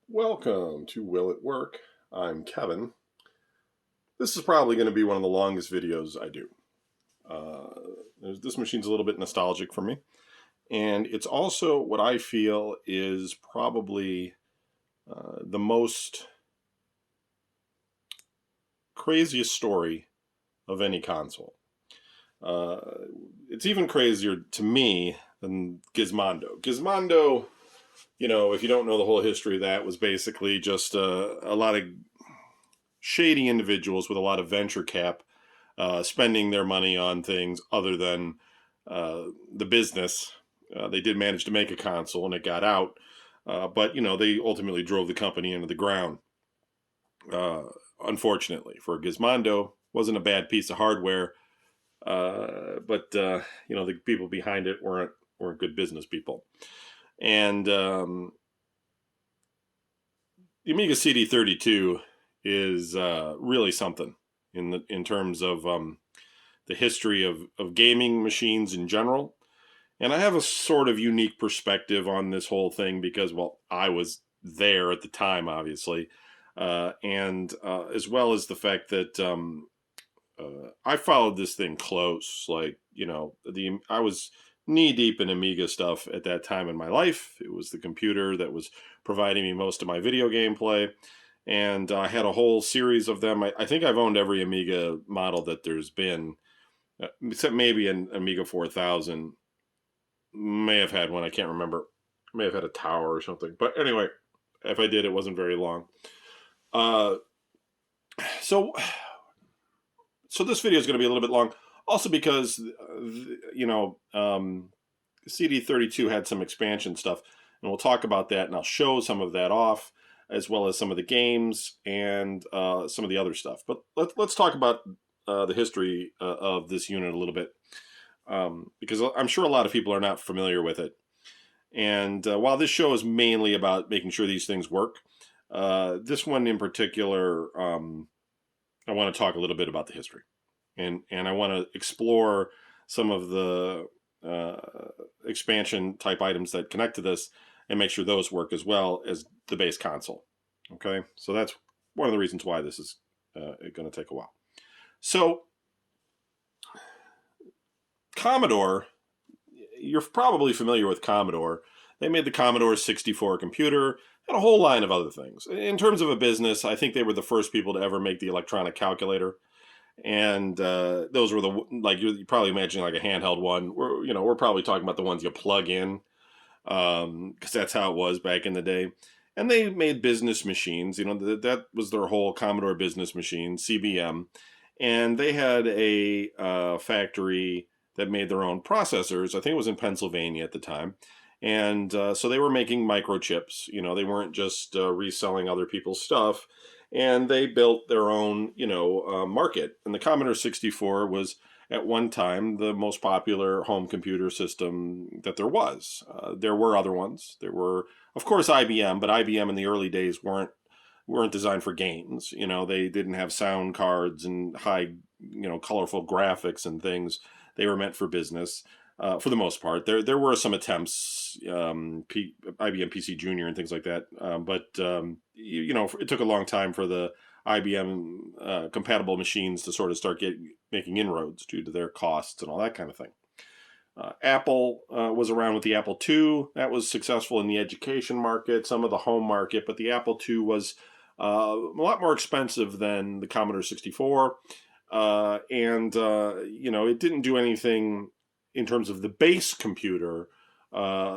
Welcome to Will It Work? I'm Kevin. This is probably going to be one of the longest videos I do. This machine's a little bit nostalgic for me. And it's also what I feel is probably the most craziest story of any console. It's even crazier to me than Gizmondo. Gizmondo, if you don't know the whole history of that, was basically just a lot of shady individuals with a lot of venture cap spending their money on things other than the business. They did manage to make a console and it got out, but they ultimately drove the company into the ground. Unfortunately for Gizmondo, wasn't a bad piece of hardware, but the people behind it weren't good business people. And the Amiga Cd32 is really something in terms of the history of gaming machines in general. And I have a sort of unique perspective on this whole thing because, well, I was there at the time, obviously, and as well as the fact that I followed this thing close. I was knee deep in Amiga stuff at that time in my life. It was the computer that was providing me most of my video game play. And I had a whole series of them. I think I've owned every Amiga model that there's been, except maybe an Amiga 4000. May have had one, I can't remember. May have had a tower or something. But anyway, if I did, it wasn't very long. So this video is going to be a little bit long. Also because, CD32 had some expansion stuff. And we'll talk about that, and I'll show some of that off, as well as some of the games and some of the other stuff. But let's talk about the history of this unit a little bit, because I'm sure a lot of people are not familiar with it. And while this show is mainly about making sure these things work, this one in particular, I want to talk a little bit about the history. And I want to explore some of the expansion type items that connect to this and make sure those work as well as the base console. Okay, so that's one of the reasons why this is going to take a while. So Commodore, you're probably familiar with Commodore. They made the Commodore 64 computer and a whole line of other things. In terms of a business, I think they were the first people to ever make the electronic calculator. And those were you're probably imagining like a handheld one. We're probably talking about the ones you plug in, because that's how it was back in the day. And they made business machines. That was their whole Commodore business machine, CBM. And they had a factory that made their own processors. I think it was in Pennsylvania at the time. And so they were making microchips. They weren't just reselling other people's stuff. And they built their own, market. And the Commodore 64 was, at one time, the most popular home computer system that there was. There were other ones. There were, of course, IBM, but IBM in the early days weren't designed for games. They didn't have sound cards and high, colorful graphics and things. They were meant for business. For the most part, there were some attempts, IBM PC Junior and things like that, but it took a long time for the IBM compatible machines to sort of start making inroads due to their costs and all that kind of thing. Apple was around with the Apple II. That was successful in the education market, some of the home market, but the Apple II was a lot more expensive than the Commodore 64, and it didn't do anything in terms of the base computer,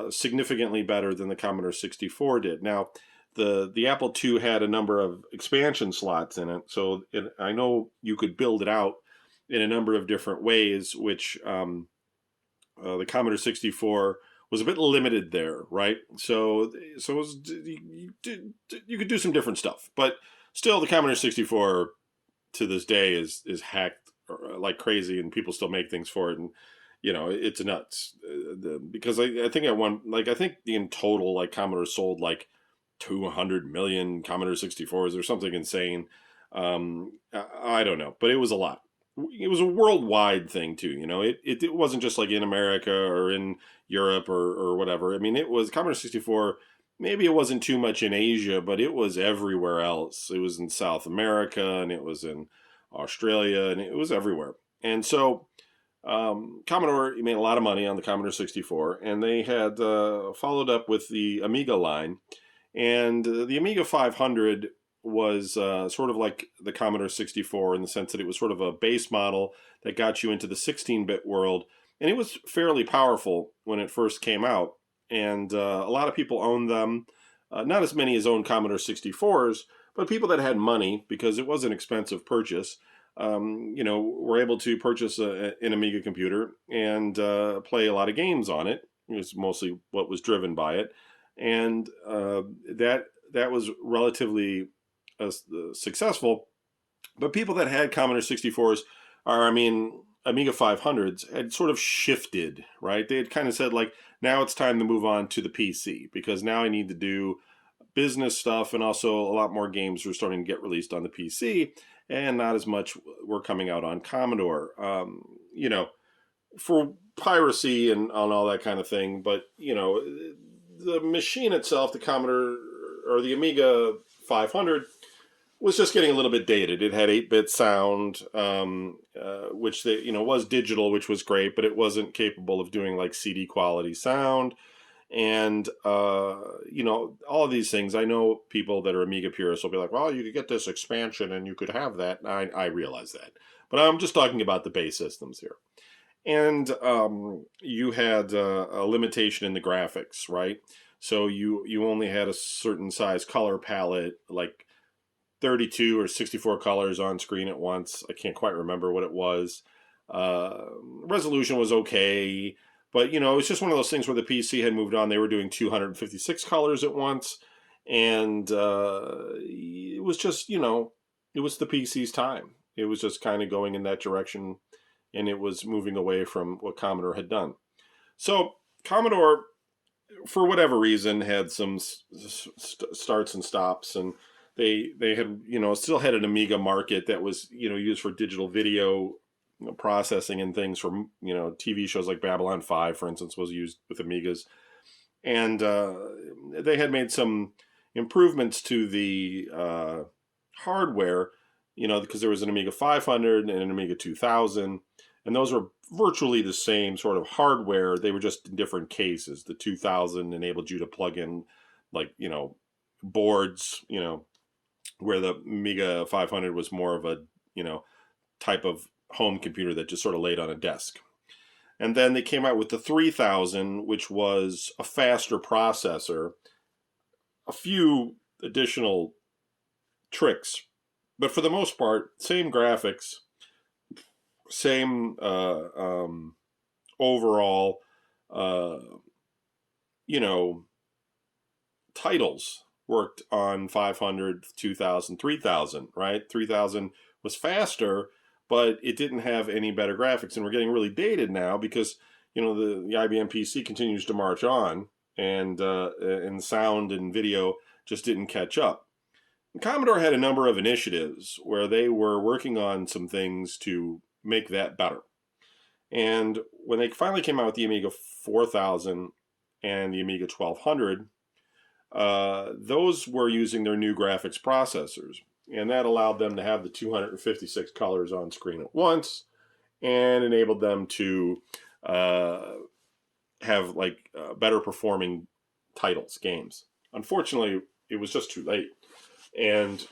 significantly better than the Commodore 64 did. Now, the Apple II had a number of expansion slots in it, so I know you could build it out in a number of different ways, which the Commodore 64 was a bit limited there, right? So it was, you could do some different stuff, but still, the Commodore 64 to this day is hacked like crazy, and people still make things for it, and it's nuts, because I think I think in total, Commodore sold 200 million Commodore 64s or something insane. I don't know, but it was a lot. It was a worldwide thing too. It wasn't just in America or in Europe or whatever. I mean, it was Commodore 64 maybe it wasn't too much in Asia, but it was everywhere else. It was in South America, and it was in Australia, and it was everywhere. And so Commodore made a lot of money on the Commodore 64, and they had followed up with the Amiga line. And the Amiga 500 was sort of like the Commodore 64 in the sense that it was sort of a base model that got you into the 16-bit world. And it was fairly powerful when it first came out. And a lot of people owned them. Not as many as owned Commodore 64s, but people that had money, because it was an expensive purchase, were able to purchase an Amiga computer and play a lot of games on it. It was mostly what was driven by it. And that was relatively successful. But people that had Commodore 64s, Amiga 500s, had sort of shifted, right? They had kind of said, like, now it's time to move on to the PC, because now I need to do business stuff, and also a lot more games were starting to get released on the PC, and not as much were coming out on Commodore, for piracy and on all that kind of thing. But, the machine itself, the Commodore or the Amiga 500, was just getting a little bit dated. It had 8-bit sound, which was digital, which was great, but it wasn't capable of doing like CD quality sound. And, all of these things, I know people that are Amiga purists will be like, well, you could get this expansion and you could have that. I realize that. But I'm just talking about the base systems here. And you had a limitation in the graphics, right? So you only had a certain size color palette, like 32 or 64 colors on screen at once. I can't quite remember what it was. Resolution was okay, but it was just one of those things where the PC had moved on. They were doing 256 colors at once, and it was just, it was the PC's time. It was just kind of going in that direction, and it was moving away from what Commodore had done. So Commodore, for whatever reason, had some starts and stops, and they had, still had an Amiga market that was, used for digital video processing and things for, TV shows like Babylon 5, for instance, was used with Amigas. And they had made some improvements to the hardware, because there was an Amiga 500 and an Amiga 2000, and those were virtually the same sort of hardware. They were just in different cases. The 2000 enabled you to plug in, like, boards, where the Amiga 500 was more of a, type of home computer that just sort of laid on a desk. And then they came out with the 3000, which was a faster processor, a few additional tricks, but for the most part, same graphics, same overall, titles worked on 500, 2000, 3000, right? 3000 was faster, but it didn't have any better graphics. And we're getting really dated now because, the IBM PC continues to march on, and sound and video just didn't catch up. And Commodore had a number of initiatives where they were working on some things to make that better. And when they finally came out with the Amiga 4000 and the Amiga 1200, those were using their new graphics processors, and that allowed them to have the 256 colors on screen at once, and enabled them to have better performing titles, games. Unfortunately, it was just too late, and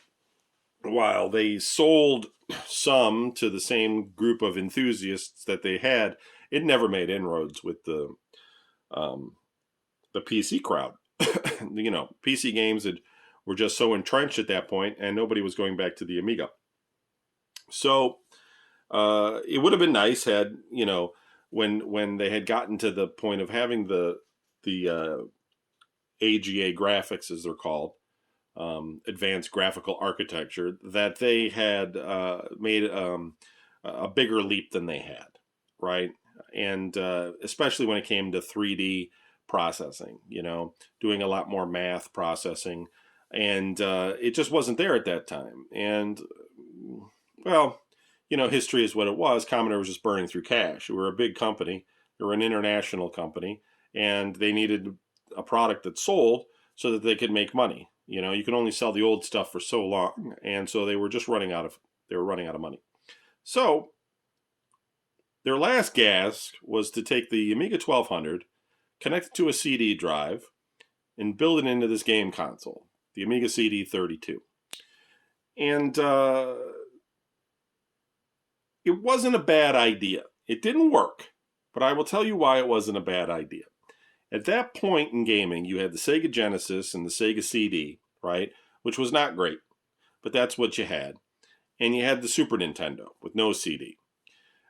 while they sold some to the same group of enthusiasts that they had, it never made inroads with the PC crowd. PC games were just so entrenched at that point, and nobody was going back to the Amiga. So it would have been nice had, when they had gotten to the point of having the AGA graphics, as they're called, advanced graphical architecture, that they had made a bigger leap than they had, right? And especially when it came to 3D processing, doing a lot more math processing, and it just wasn't there at that time. And well, history is what it was. Commodore was just burning through cash. We were a big company. They were an international company, and they needed a product that sold. so that they could make money. You know, you can only sell the old stuff for so long, and so they were just running out of money. So their last gasp was to take the Amiga 1200, connect it to a CD drive, and build it into this game console, the Amiga Cd32. And it wasn't a bad idea. It didn't work, but I will tell you why it wasn't a bad idea. At that point in gaming, you had the Sega Genesis and the Sega CD, right? Which was not great, but that's what you had. And you had the Super Nintendo with no CD.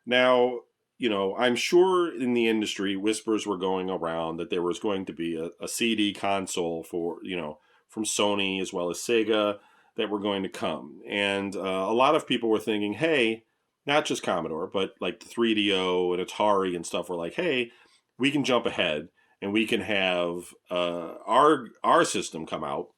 Now, you know, I'm sure in the industry, whispers were going around that there was going to be a CD console for, you know, from Sony as well as Sega that were going to come. And a lot of people were thinking, hey, not just Commodore, but like the 3DO and Atari and stuff were like, hey, we can jump ahead and we can have our system come out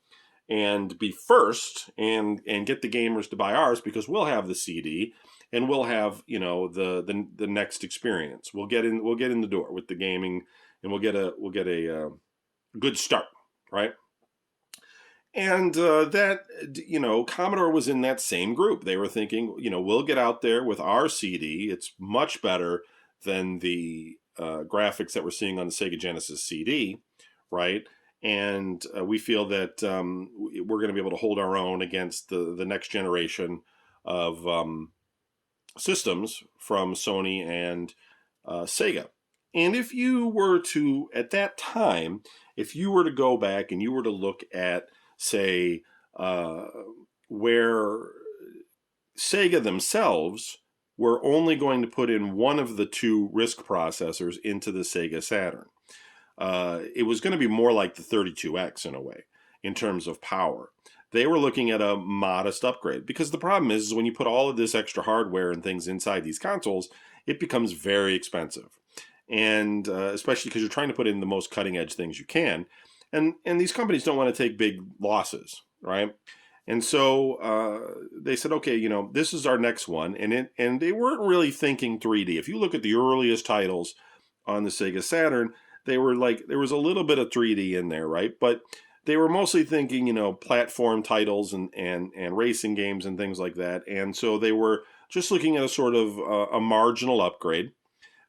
and be first and get the gamers to buy ours because we'll have the CD and we'll have, you know, the next experience. We'll get in the door with the gaming and we'll get a good start, right? And that, you know, Commodore was in that same group. They were thinking, you know, we'll get out there with our CD. It's much better than the graphics that we're seeing on the Sega Genesis CD, right? And we feel that we're going to be able to hold our own against the next generation of systems from Sony and Sega. And if you were to, at that time, if you were to go back and you were to look at, say, where Sega themselves were only going to put in one of the two RISC processors into the Sega Saturn. It was going to be more like the 32X in a way, in terms of power. They were looking at a modest upgrade because the problem is when you put all of this extra hardware and things inside these consoles, it becomes very expensive. And especially because you're trying to put in the most cutting edge things you can. And these companies don't want to take big losses, right? And so they said, okay, you know, this is our next one. And they weren't really thinking 3D. If you look at the earliest titles on the Sega Saturn, they were like, there was a little bit of 3D in there, right? But they were mostly thinking, you know, platform titles and racing games and things like that. And so they were just looking at a sort of a marginal upgrade,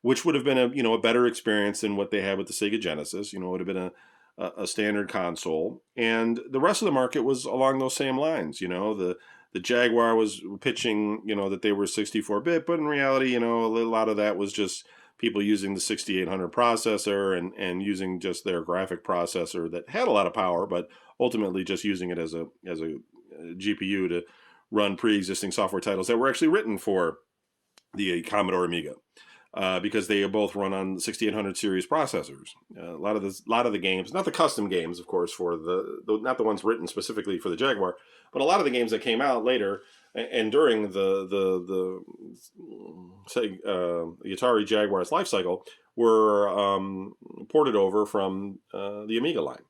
which would have been a better experience than what they had with the Sega Genesis. You know, it would have been a standard console. And the rest of the market was along those same lines. You know, the Jaguar was pitching, you know, that they were 64-bit, but in reality, you know, a lot of that was just people using the 6800 processor and using just their graphic processor that had a lot of power, but ultimately just using it as a GPU to run pre-existing software titles that were actually written for the Commodore Amiga. Because they both run on the 6800 series processors. A lot of the games, not the custom games, of course, for not the ones written specifically for the Jaguar, but a lot of the games that came out later and during the Atari Jaguar's life cycle were ported over from the Amiga line.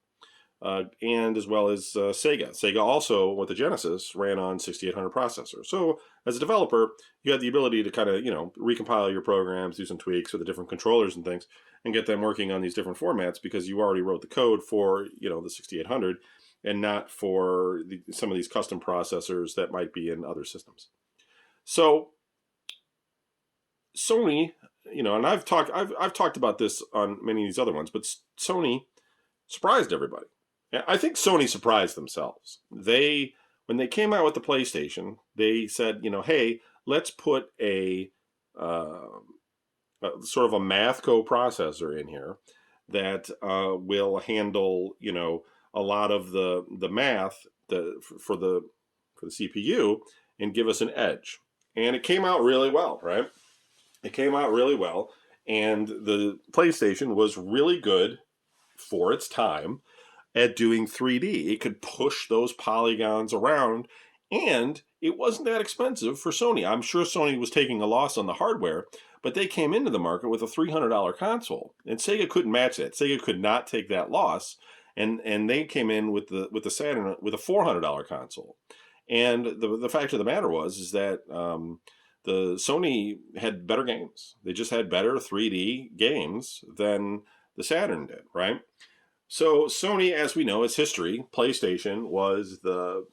And as well as Sega. Sega also, with the Genesis, ran on 6800 processor. So as a developer, you had the ability to kind of, you know, recompile your programs, do some tweaks with the different controllers and things, and get them working on these different formats because you already wrote the code for, you know, the 6800 and not for some of these custom processors that might be in other systems. So Sony, you know, and I've talked about this on many of these other ones, but Sony surprised everybody. I think Sony surprised themselves. When they came out with the PlayStation, they said, you know, hey, let's put a sort of a math coprocessor in here that will handle, you know, a lot of the math for the CPU and give us an edge. And it came out really well, right? It came out really well, and the PlayStation was really good for its time at doing 3D. It could push those polygons around, and it wasn't that expensive for Sony. I'm sure Sony was taking a loss on the hardware, but they came into the market with a $300 console, and Sega couldn't match that. Sega could not take that loss, and they came in with the Saturn with a $400 console. And the fact of the matter is that the Sony had better games. They just had better 3D games than the Saturn did, right? So Sony, as we know, is history. PlayStation was the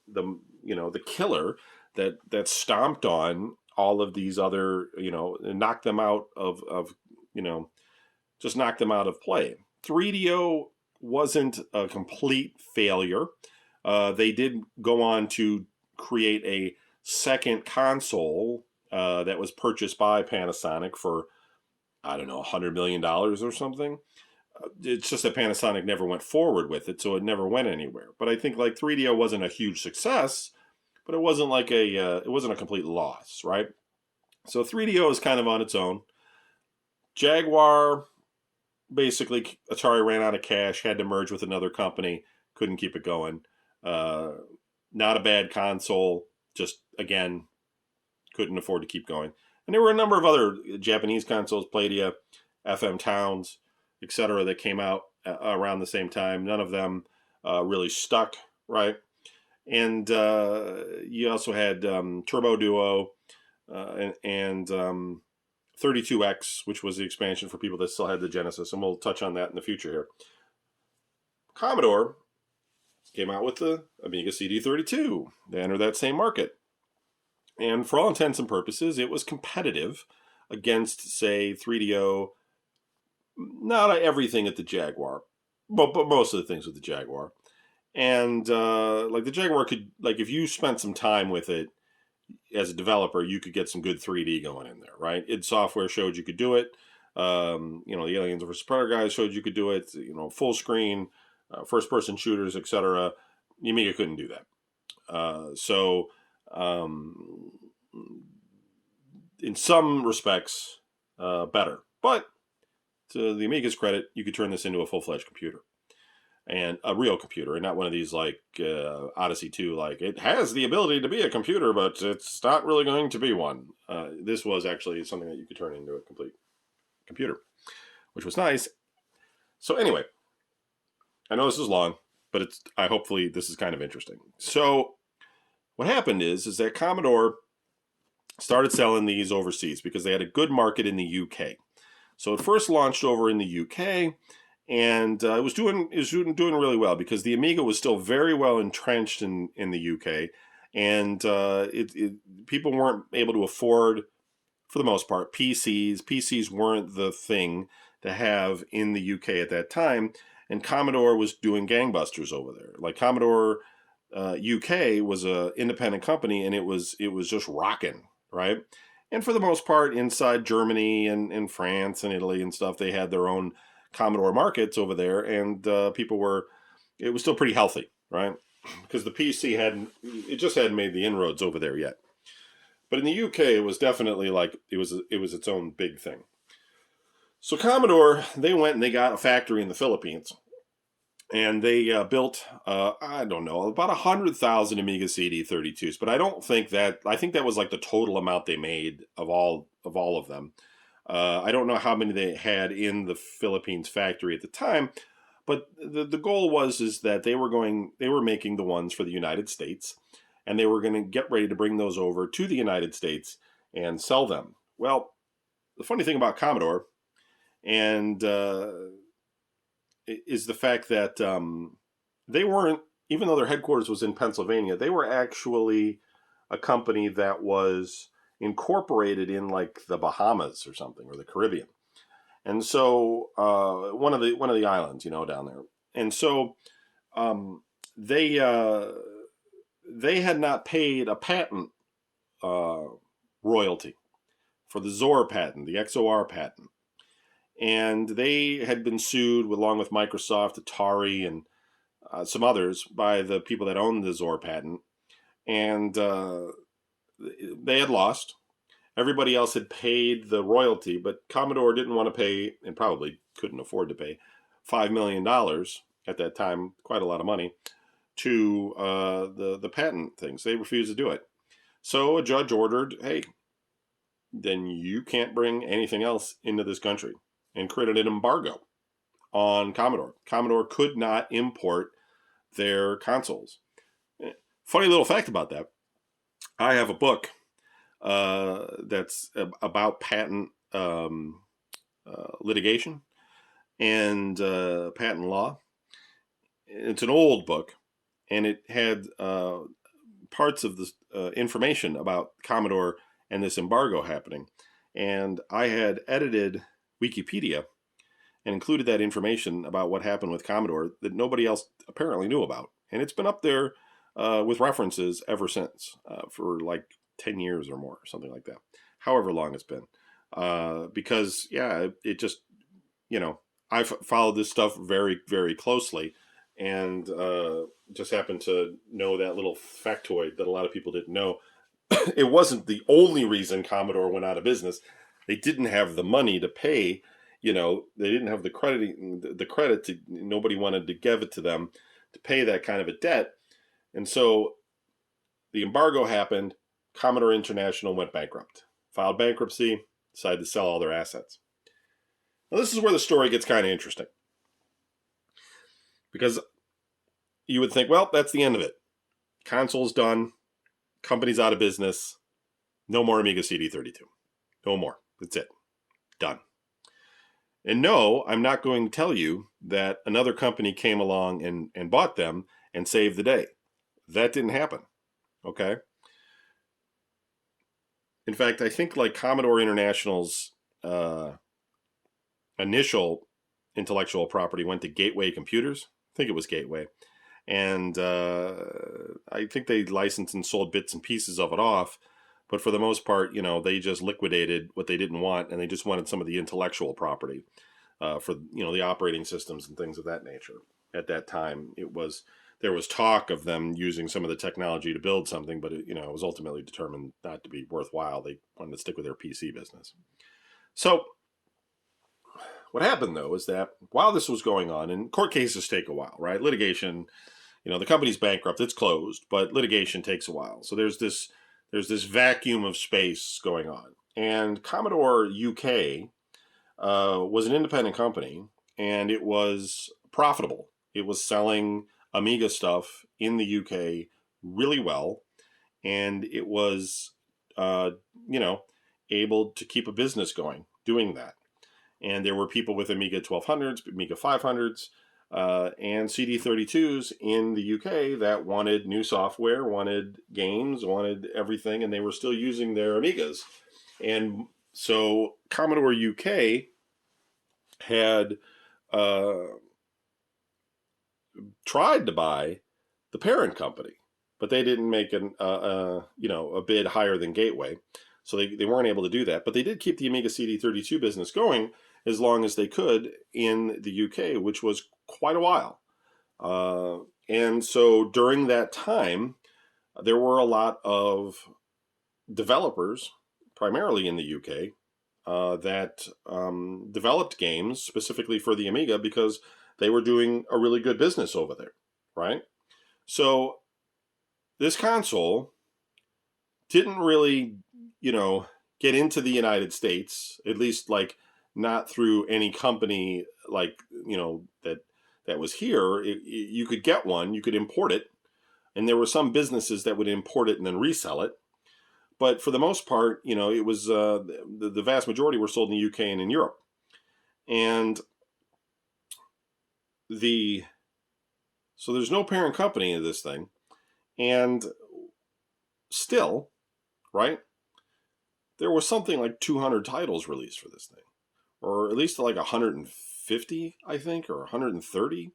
killer that stomped on all of these other, and knocked them out of you know just knocked them out of play. 3DO wasn't a complete failure. They did go on to create a second console that was purchased by Panasonic for, I don't know, $100 million or something. It's just that Panasonic never went forward with it, so it never went anywhere. But I think like 3DO wasn't a huge success, but it wasn't like it wasn't a complete loss, right? So 3DO is kind of on its own. Jaguar, basically, Atari ran out of cash, had to merge with another company, couldn't keep it going. Not a bad console, just again couldn't afford to keep going. And there were a number of other Japanese consoles, Playdia, FM Towns, etc., that came out around the same time. None of them really stuck, right? And you also had Turbo Duo and 32X, which was the expansion for people that still had the Genesis, and we'll touch on that in the future here. Commodore came out with the Amiga Cd32. They entered that same market. And for all intents and purposes, it was competitive against, say, 3DO. Not everything at the Jaguar, but most of the things with the Jaguar. And like the Jaguar could, like if you spent some time with it as a developer, you could get some good 3D going in there, right? id Software showed you could do it. The Aliens vs. Predator guys showed you could do it. Full screen, first-person shooters, etc. The Amiga couldn't do that. So in some respects, better. But to the Amiga's credit, you could turn this into a full-fledged computer. And a real computer, and not one of these like Odyssey 2, like it has the ability to be a computer, but it's not really going to be one. This was actually something that you could turn into a complete computer, which was nice. So anyway, I know this is long, but hopefully this is kind of interesting. So what happened is that Commodore started selling these overseas because they had a good market in the UK. So it first launched over in the UK. And it was doing really well because the Amiga was still very well entrenched in the UK, and people weren't able to afford, for the most part, PCs. PCs weren't the thing to have in the UK at that time, and Commodore was doing gangbusters over there. Like Commodore UK was an independent company, and it was just rocking, right? And for the most part, inside Germany and France and Italy and stuff, they had their own Commodore markets over there, and it was still pretty healthy, right? Because the PC just hadn't made the inroads over there yet. But in the UK, it was definitely like it was its own big thing. So Commodore, they went and they got a factory in the Philippines, and they built I don't know, about 100,000 Amiga CD32s. But I think that was like the total amount they made of all of them. I don't know how many they had in the Philippines factory at the time, but the goal is that they were making the ones for the United States, and they were going to get ready to bring those over to the United States and sell them. Well, the funny thing about Commodore and is the fact that they weren't, even though their headquarters was in Pennsylvania, they were actually a company that was incorporated in like the Bahamas or something, or the Caribbean, and so one of the islands, down there. And so they had not paid a patent royalty for the ZOR patent, the XOR patent, and they had been sued along with Microsoft, Atari, and some others by the people that owned the ZOR patent, and they had lost. Everybody else had paid the royalty, but Commodore didn't want to pay, and probably couldn't afford to pay, $5 million at that time, quite a lot of money, to the patent things. They refused to do it. So a judge ordered, hey, then you can't bring anything else into this country, and created an embargo on Commodore. Commodore could not import their consoles. Funny little fact about that. I have a book that's about patent litigation and patent law. it's an old book, and it had parts of the information about Commodore and this embargo happening. And I had edited Wikipedia and included that information about what happened with Commodore that nobody else apparently knew about. And it's been up there with references ever since for like 10 years or more, or something like that, however long it's been. Because, yeah, it just, I've followed this stuff very, very closely, and just happened to know that little factoid that a lot of people didn't know. It wasn't the only reason Commodore went out of business. They didn't have the money to pay. They didn't have the credit to, nobody wanted to give it to them to pay that kind of a debt. And so the embargo happened. Commodore International went bankrupt, filed bankruptcy, decided to sell all their assets. Now, this is where the story gets kind of interesting, because you would think, well, that's the end of it. Console's done. Company's out of business. No more Amiga Cd32. No more. That's it. Done. And no, I'm not going to tell you that another company came along and bought them and saved the day. That didn't happen. Okay? In fact, I think like Commodore International's initial intellectual property went to Gateway Computers. I think it was Gateway. And I think they licensed and sold bits and pieces of it off. But for the most part, they just liquidated what they didn't want, and they just wanted some of the intellectual property for, the operating systems and things of that nature. At that time, there was talk of them using some of the technology to build something, but it was ultimately determined not to be worthwhile. They wanted to stick with their PC business. So what happened, though, is that while this was going on, and court cases take a while, right? Litigation, the company's bankrupt, it's closed, but litigation takes a while. So there's this vacuum of space going on. And Commodore UK was an independent company, and it was profitable. It was selling Amiga stuff in the UK really well, and it was, able to keep a business going doing that. And there were people with Amiga 1200s, Amiga 500s, and CD32s in the UK that wanted new software, wanted games, wanted everything, and they were still using their Amigas. And so Commodore UK had tried to buy the parent company, but they didn't make a bid higher than Gateway. So they weren't able to do that. But they did keep the Amiga CD32 business going as long as they could in the UK, which was quite a while. And so during that time, there were a lot of developers, primarily in the UK, that developed games specifically for the Amiga because they were doing a really good business over there, right? So this console didn't really, get into the United States, at least like not through any company like, that was here. You could get one, you could import it, and there were some businesses that would import it and then resell it. But for the most part, it was the vast majority were sold in the UK and in Europe. And so there's no parent company in this thing. And still, right, there was something like 200 titles released for this thing. Or at least like 150, I think, or 130.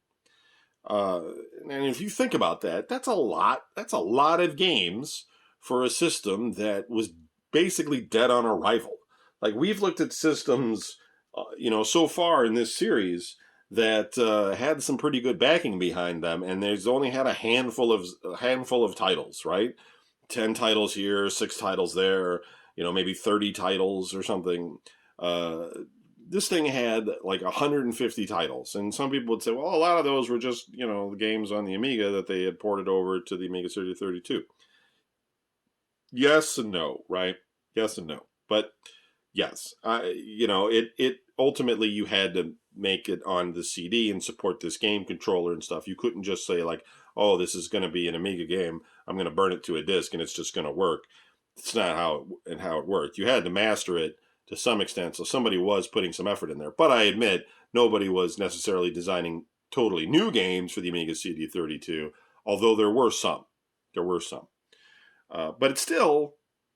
And if you think about that, that's a lot. That's a lot of games for a system that was basically dead on arrival. Like, we've looked at systems, so far in this series that had some pretty good backing behind them, and there's only had a handful of titles, right? 10 titles here, 6 titles there, maybe 30 titles or something. This thing had like 150 titles, and some people would say, well, a lot of those were just, the games on the Amiga that they had ported over to the Amiga Cd32. Yes and no, right? Yes and no. But yes, it ultimately you had to make it on the CD and support this game controller and stuff. You couldn't just say like, oh, this is going to be an Amiga game, I'm going to burn it to a disc and it's just going to work. It's not how it worked. You had to master it to some extent, so somebody was putting some effort in there. But I admit, nobody was necessarily designing totally new games for the Amiga CD32, although there were some. There were some. But it's still,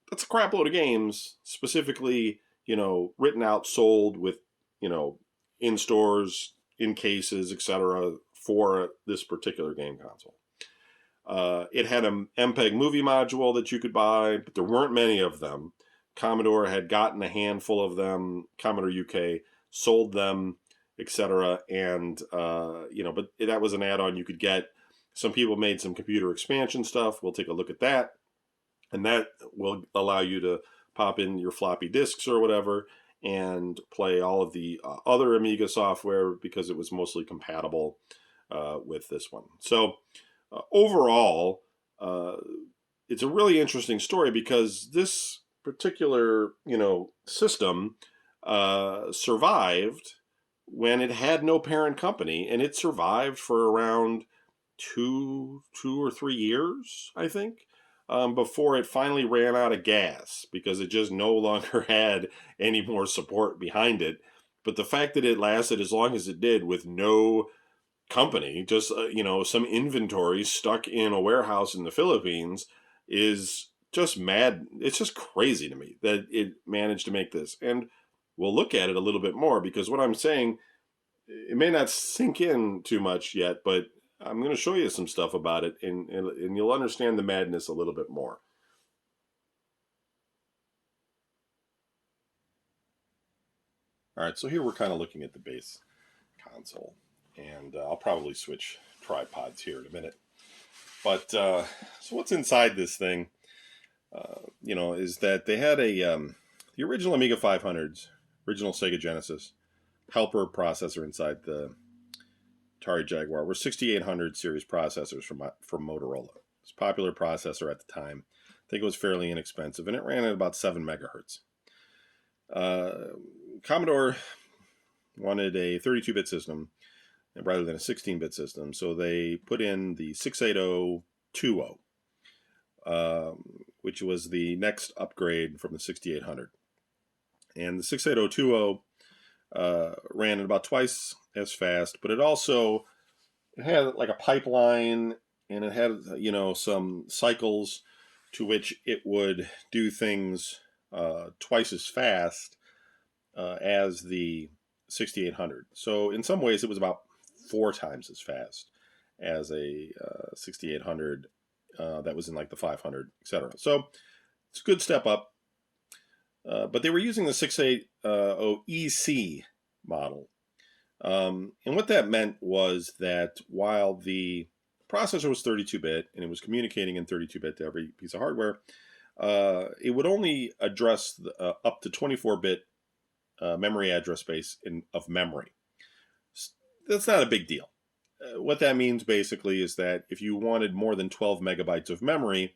that's a crap load of games, specifically, written out, sold with, in stores, in cases, etc., for this particular game console. It had an MPEG movie module that you could buy, but there weren't many of them. Commodore had gotten a handful of them. Commodore UK sold them, etc. And, but that was an add-on you could get. Some people made some computer expansion stuff. We'll take a look at that. And that will allow you to pop in your floppy disks or whatever and play all of the other Amiga software because it was mostly compatible with this one. So overall, it's a really interesting story because this particular, system survived when it had no parent company, and it survived for around two or 3 years, I think, before it finally ran out of gas because it just no longer had any more support behind it. But the fact that it lasted as long as it did with no company, just some inventory stuck in a warehouse in the Philippines, is just mad. It's just crazy to me that it managed to make this. And we'll look at it a little bit more because what I'm saying, it may not sink in too much yet, but I'm going to show you some stuff about it, and you'll understand the madness a little bit more. All right, so here we're kind of looking at the base console, and I'll probably switch tripods here in a minute. But so what's inside this thing, is that they had the original Amiga 500s, original Sega Genesis, helper processor inside the Atari Jaguar were 6800 series processors from Motorola. It's a popular processor at the time. I think it was fairly inexpensive, and it ran at about 7 megahertz. Commodore wanted a 32-bit system rather than a 16-bit system, so they put in the 68020, which was the next upgrade from the 6800. And the 68020 ran at about twice as fast, but it had like a pipeline, and it had some cycles to which it would do things twice as fast as the 6800. So in some ways it was about 4 times as fast as a 6800 that was in like the 500, etc. So it's a good step up. But they were using the 680 EC model. And what that meant was that while the processor was 32-bit and it was communicating in 32-bit to every piece of hardware, it would only address up to 24-bit memory address space of memory. That's not a big deal. What that means basically is that if you wanted more than 12 megabytes of memory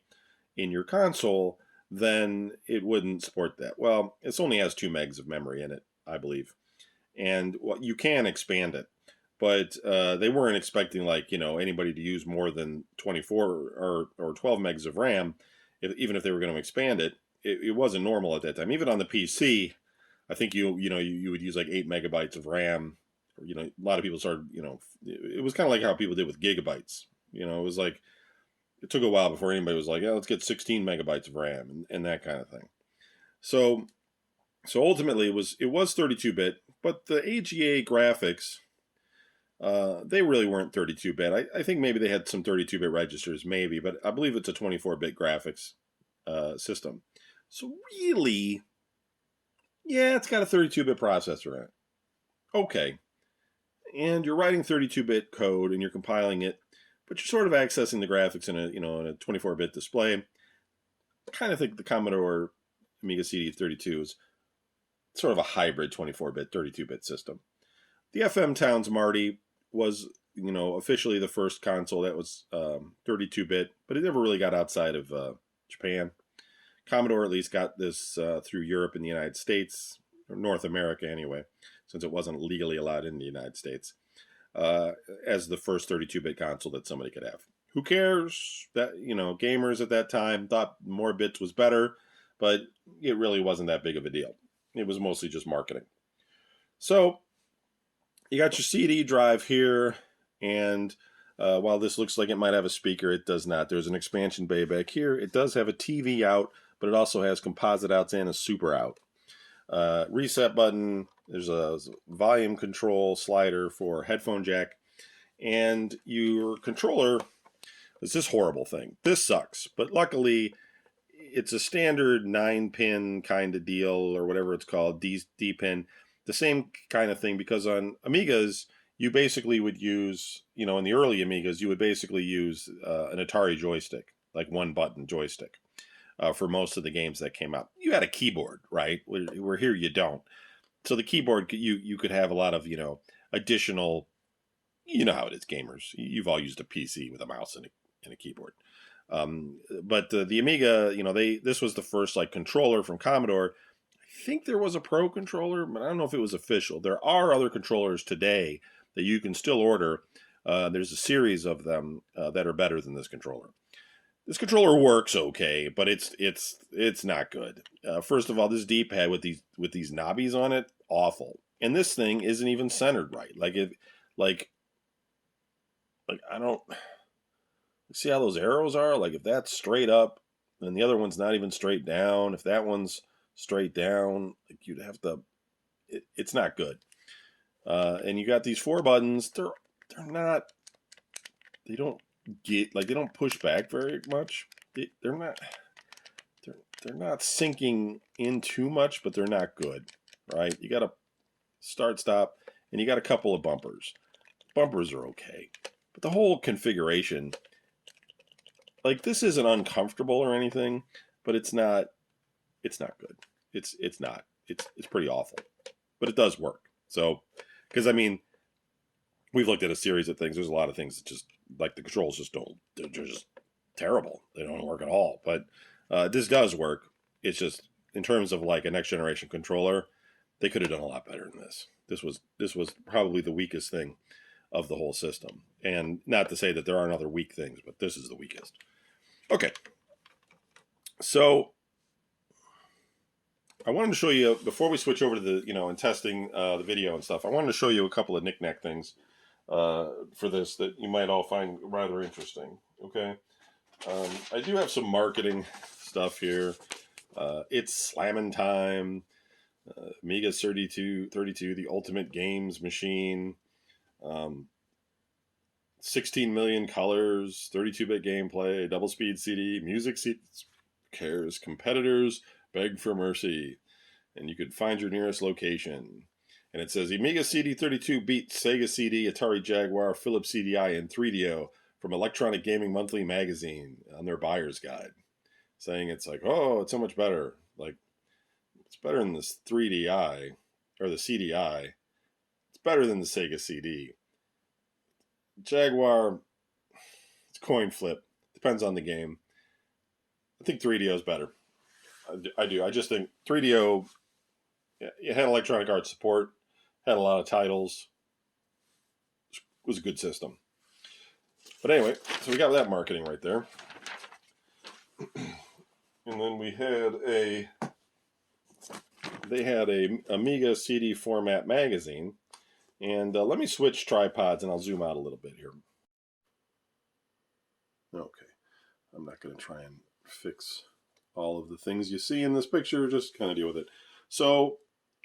in your console, then it wouldn't support that. Well, it only has 2 megs of memory in it, I believe. And you can expand it. But they weren't expecting anybody to use more than 24 or 12 megs of RAM, even if they were going to expand it. It wasn't normal at that time. Even on the PC, I think you would use like 8 megabytes of RAM. A lot of people started, it was kind of like how people did with gigabytes. It was like, it took a while before anybody was like, yeah, let's get 16 megabytes of RAM and that kind of thing. So ultimately it was 32-bit, but the AGA graphics, they really weren't 32-bit. I think maybe they had some 32-bit registers, maybe, but I believe it's a 24-bit graphics system. So really, yeah, it's got a 32-bit processor in it. Okay. And you're writing 32-bit code and you're compiling it, but you're sort of accessing the graphics in a 24-bit display. I kind of think the Commodore Amiga CD32 is sort of a hybrid 24-bit, 32-bit system. The FM Towns Marty was, officially the first console that was 32-bit, but it never really got outside of Japan. Commodore at least got this through Europe and the United States, or North America anyway, since it wasn't legally allowed in the United States, as the first 32-bit console that somebody could have. Who cares? That gamers at that time thought more bits was better, but it really wasn't that big of a deal. It was mostly just marketing. So you got your CD drive here, And while this looks like it might have a speaker, it does not. There's an expansion bay back here. It does have a TV out, but it also has composite outs and a super out. Reset button. There's a volume control slider for headphone jack. And your controller is this horrible thing. This sucks, but luckily it's a standard 9-pin kind of deal, or whatever it's called, D-pin. The same kind of thing, because on Amigas, you basically would use, in the early Amigas, you would basically use an Atari joystick, like one button joystick, for most of the games that came out. You had a keyboard, right? Where here you don't. So the keyboard, you could have a lot of, additional, how it is, gamers. You've all used a PC with a mouse and a keyboard. But the Amiga, this was the first controller from Commodore. I think there was a Pro controller, but I don't know if it was official. There are other controllers today that you can still order. There's a series of them that are better than this controller. This controller works okay, but it's not good. First of all, this D-pad with these knobbies on it, awful. And this thing isn't even centered right. I don't see how those arrows are. Like, if that's straight up, then the other one's not even straight down. If that one's straight down, you'd have to. It's not good. And you got these 4 buttons. They're not. They don't they don't push back very much. They're not sinking in too much, but they're not good, right? You got a start, stop, and you got a couple of bumpers. Bumpers are okay, but the whole configuration, this isn't uncomfortable or anything, but it's not good. It's not. It's pretty awful, but it does work. So, because we've looked at a series of things. There's a lot of things that just the controls just don't. They're just terrible. They don't work at all. But this does work. It's just in terms of a next generation controller, they could have done a lot better than this. This was probably the weakest thing of the whole system. And not to say that there aren't other weak things, but this is the weakest. Okay. So I wanted to show you, before we switch over to the, and testing the video and stuff, I wanted to show you a couple of knick-knack things for this that you might all find rather interesting. Okay. I do have some marketing stuff here. It's slamming time. Amiga Cd32, the ultimate games machine. 16 million colors, 32-bit gameplay, double speed CD, music seats, cares, competitors beg for mercy, and you could find your nearest location. And it says Amiga Cd32 beat Sega CD, Atari Jaguar, Philips CDI, and 3DO from Electronic Gaming Monthly magazine on their buyer's guide, saying it's it's so much better. It's better than this 3DI or the CDI. It's better than the Sega CD. Jaguar, it's coin flip. Depends on the game. I think 3DO is better. I do. I just think 3DO, it had Electronic Arts support, had a lot of titles. It was a good system. But anyway, so we got that marketing right there. And then they had a Amiga CD format magazine. And let me switch tripods and I'll zoom out a little bit here. Okay. I'm not going to try and fix all of the things you see in this picture. Just kind of deal with it. So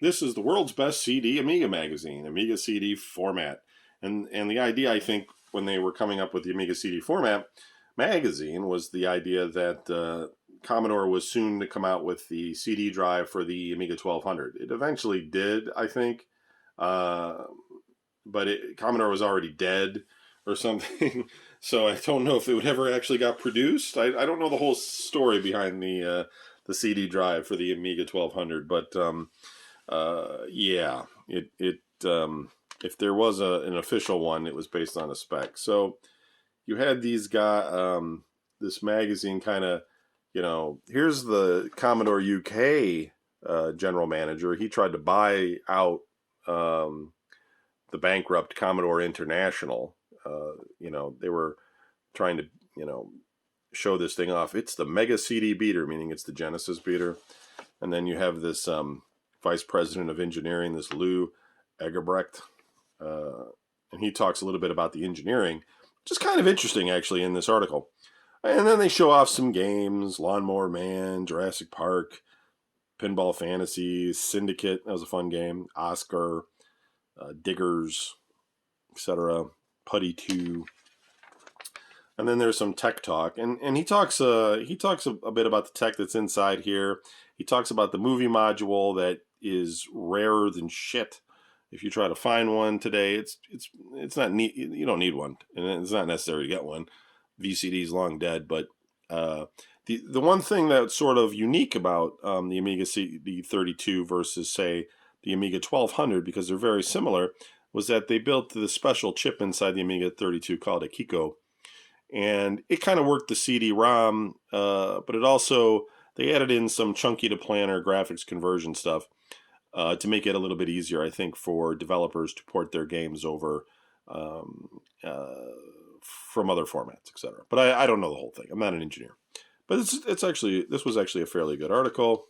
this is the world's best CD Amiga magazine, Amiga CD format. And the idea, I think, when they were coming up with the Amiga CD format magazine was the idea that Commodore was soon to come out with the CD drive for the Amiga 1200. It eventually did, I think. But Commodore was already dead or something. So I don't know if it would ever actually got produced. I don't know the whole story behind the CD drive for the Amiga 1200. But yeah, if there was an official one, it was based on a spec. So you had these guys, this magazine kind of, here's the Commodore UK general manager. He tried to buy out the bankrupt Commodore International. They were trying to, show this thing off. It's the Mega CD beater, meaning it's the Genesis beater. And then you have this vice president of engineering, this Lou Egerbrecht. and he talks a little bit about the engineering, which is kind of interesting, actually, in this article. And then they show off some games, Lawnmower Man, Jurassic Park, Pinball Fantasy, Syndicate, that was a fun game, Oscar, Diggers, etc., Putty 2. And then there's some tech talk, and he talks a bit about the tech that's inside here. He talks about the movie module that is rarer than shit. If you try to find one today, it's not neat. You don't need one, and it's not necessary to get one. VCD is long dead, but the one thing that's sort of unique about the Amiga Cd32 versus, say, the Amiga 1200, because they're very similar, was that they built the special chip inside the Amiga 32 called a Kiko. And it kind of worked the CD-ROM, but it also, they added in some chunky to planar graphics conversion stuff to make it a little bit easier, I think, for developers to port their games over from other formats, etc. But I don't know the whole thing. I'm not an engineer. But this was actually a fairly good article.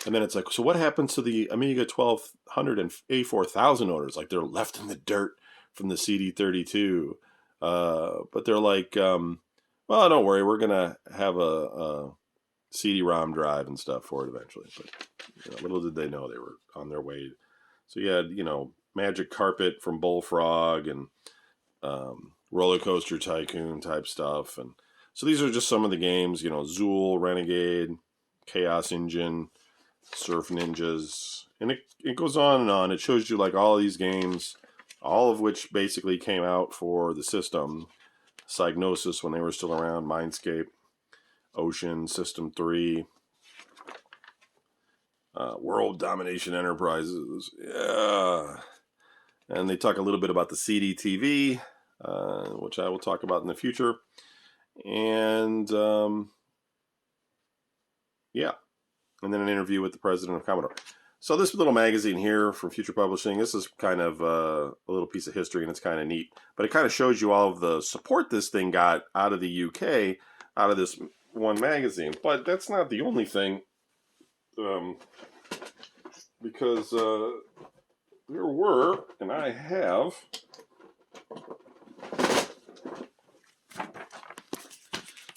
And then it's like, so what happens to the Amiga 1200 and A4000 owners? Like, they're left in the dirt from the CD32. But they're like, well, don't worry, we're gonna have a CD-ROM drive and stuff for it eventually. But little did they know they were on their way. So you had, Magic Carpet from Bullfrog and Roller Coaster Tycoon type stuff, and so these are just some of the games. Zool, Renegade, Chaos Engine, Surf Ninjas, and it goes on and on. It shows you like all of these games, all of which basically came out for the system. Psygnosis when they were still around, Mindscape, Ocean, System 3, World Domination Enterprises, yeah. And they talk a little bit about the CD-TV, which I will talk about in the future. And, yeah. And then an interview with the president of Commodore. So this little magazine here from Future Publishing, this is kind of a little piece of history, and it's kind of neat. But it kind of shows you all of the support this thing got out of the UK, out of this one magazine. But that's not the only thing, because there were, and I have,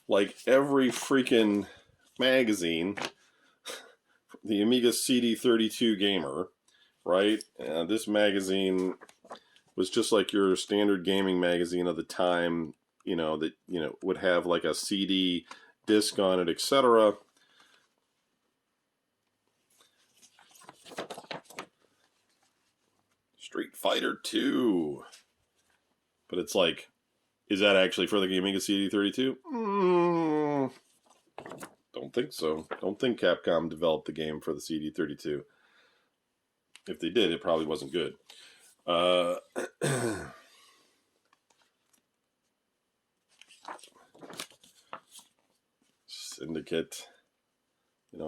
like every freaking magazine, the Amiga CD32 Gamer, right? This magazine was just like your standard gaming magazine of the time, that, would have like a CD disc on it, etc. Street Fighter 2. But it's like, is that actually for the Amiga CD32? Don't think so. Don't think Capcom developed the game for the CD32. If they did, it probably wasn't good. Syndicate.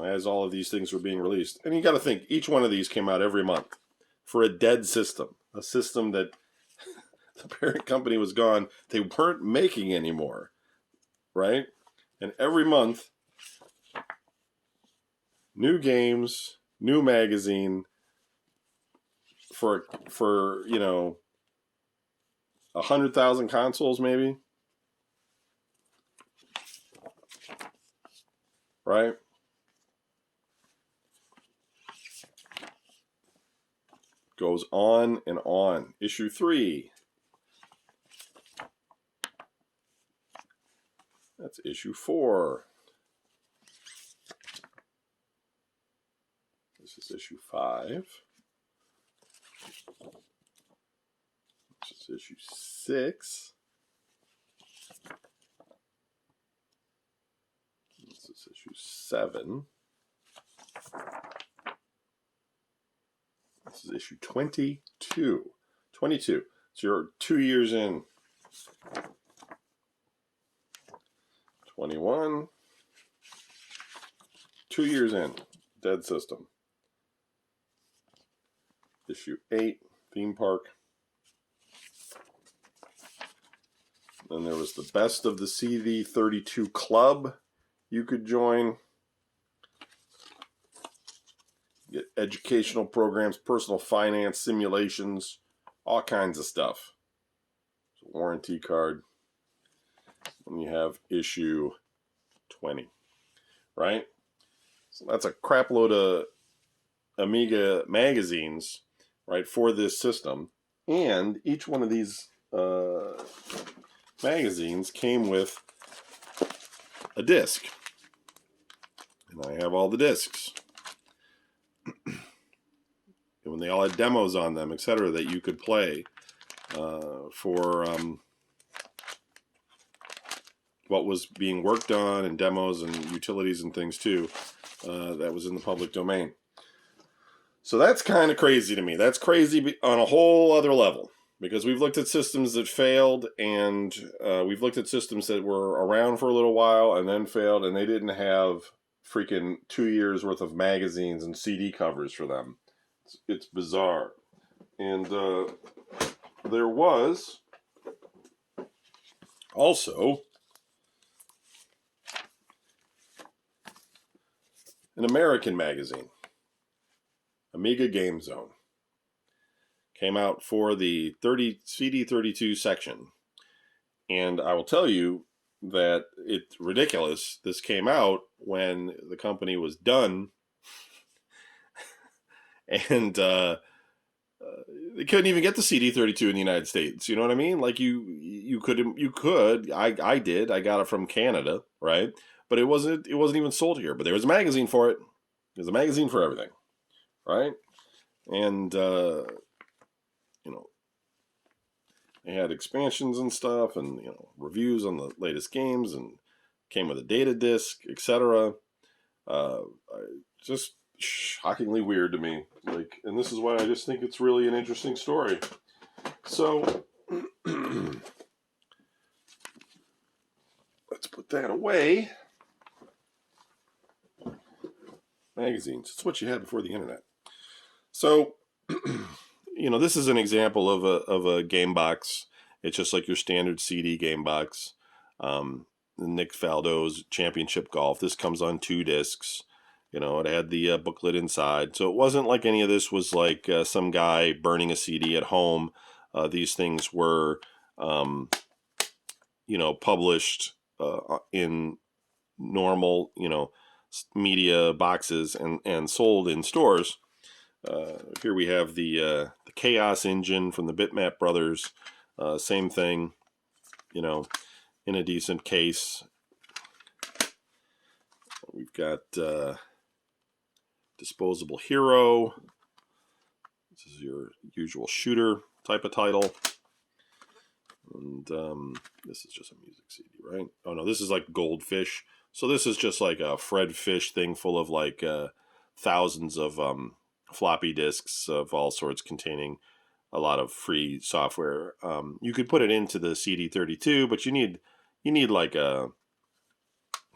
As all of these things were being released. And you got to think, each one of these came out every month for a dead system. A system that the parent company was gone. They weren't making anymore. Right? And every month, new games, new magazine for 100,000 consoles maybe. Right? Goes on and on. Issue 3. That's issue 4. This is issue 5. This is issue 6. This is issue 7. This is issue 22. 22. So you're 2 years in. 21. 2 years in. Dead system. Issue 8. Theme Park. Then there was the Best of the CD32 Club you could join. Get educational programs, personal finance simulations, all kinds of stuff. warranty card. And you have issue 20, right? So that's a crap load of Amiga magazines, right, for this system. And each one of these magazines came with a disc. And I have all the discs. And when they all had demos on them, etc., that you could play for what was being worked on, and demos and utilities and things too, that was in the public domain. So that's kind of crazy to me. That's crazy on a whole other level, because we've looked at systems that failed, and we've looked at systems that were around for a little while and then failed, and they didn't have freaking 2 years worth of magazines and CD covers for them. It's bizarre. And there was also an American magazine, Amiga Game Zone. Came out for the CD32 section. And I will tell you that it's ridiculous. This came out when the company was done. And they couldn't even get the CD32 in the United States. You know what I mean? Like you could. I did. I got it from Canada, right? But it wasn't even sold here. But there was a magazine for it. There's a magazine for everything, right? And they had expansions and stuff, and reviews on the latest games, and came with a data disc, etc. Just shockingly weird to me. And this is why I just think it's really an interesting story. So let's put that away. Magazines. It's what you had before the internet. So, this is an example of a game box. It's just like your standard CD game box. Nick Faldo's Championship Golf. This comes on 2 discs. It had the booklet inside. So it wasn't like any of this was like some guy burning a CD at home. These things were, published in normal, media boxes and sold in stores. Here we have the Chaos Engine from the Bitmap Brothers. Same thing, in a decent case. We've got Disposable Hero. This is your usual shooter type of title. And this is just a music CD, right? Oh no, this is like Goldfish. So this is just like a Fred Fish thing full of like thousands of floppy disks of all sorts containing a lot of free software. You could put it into the CD32, but you need like a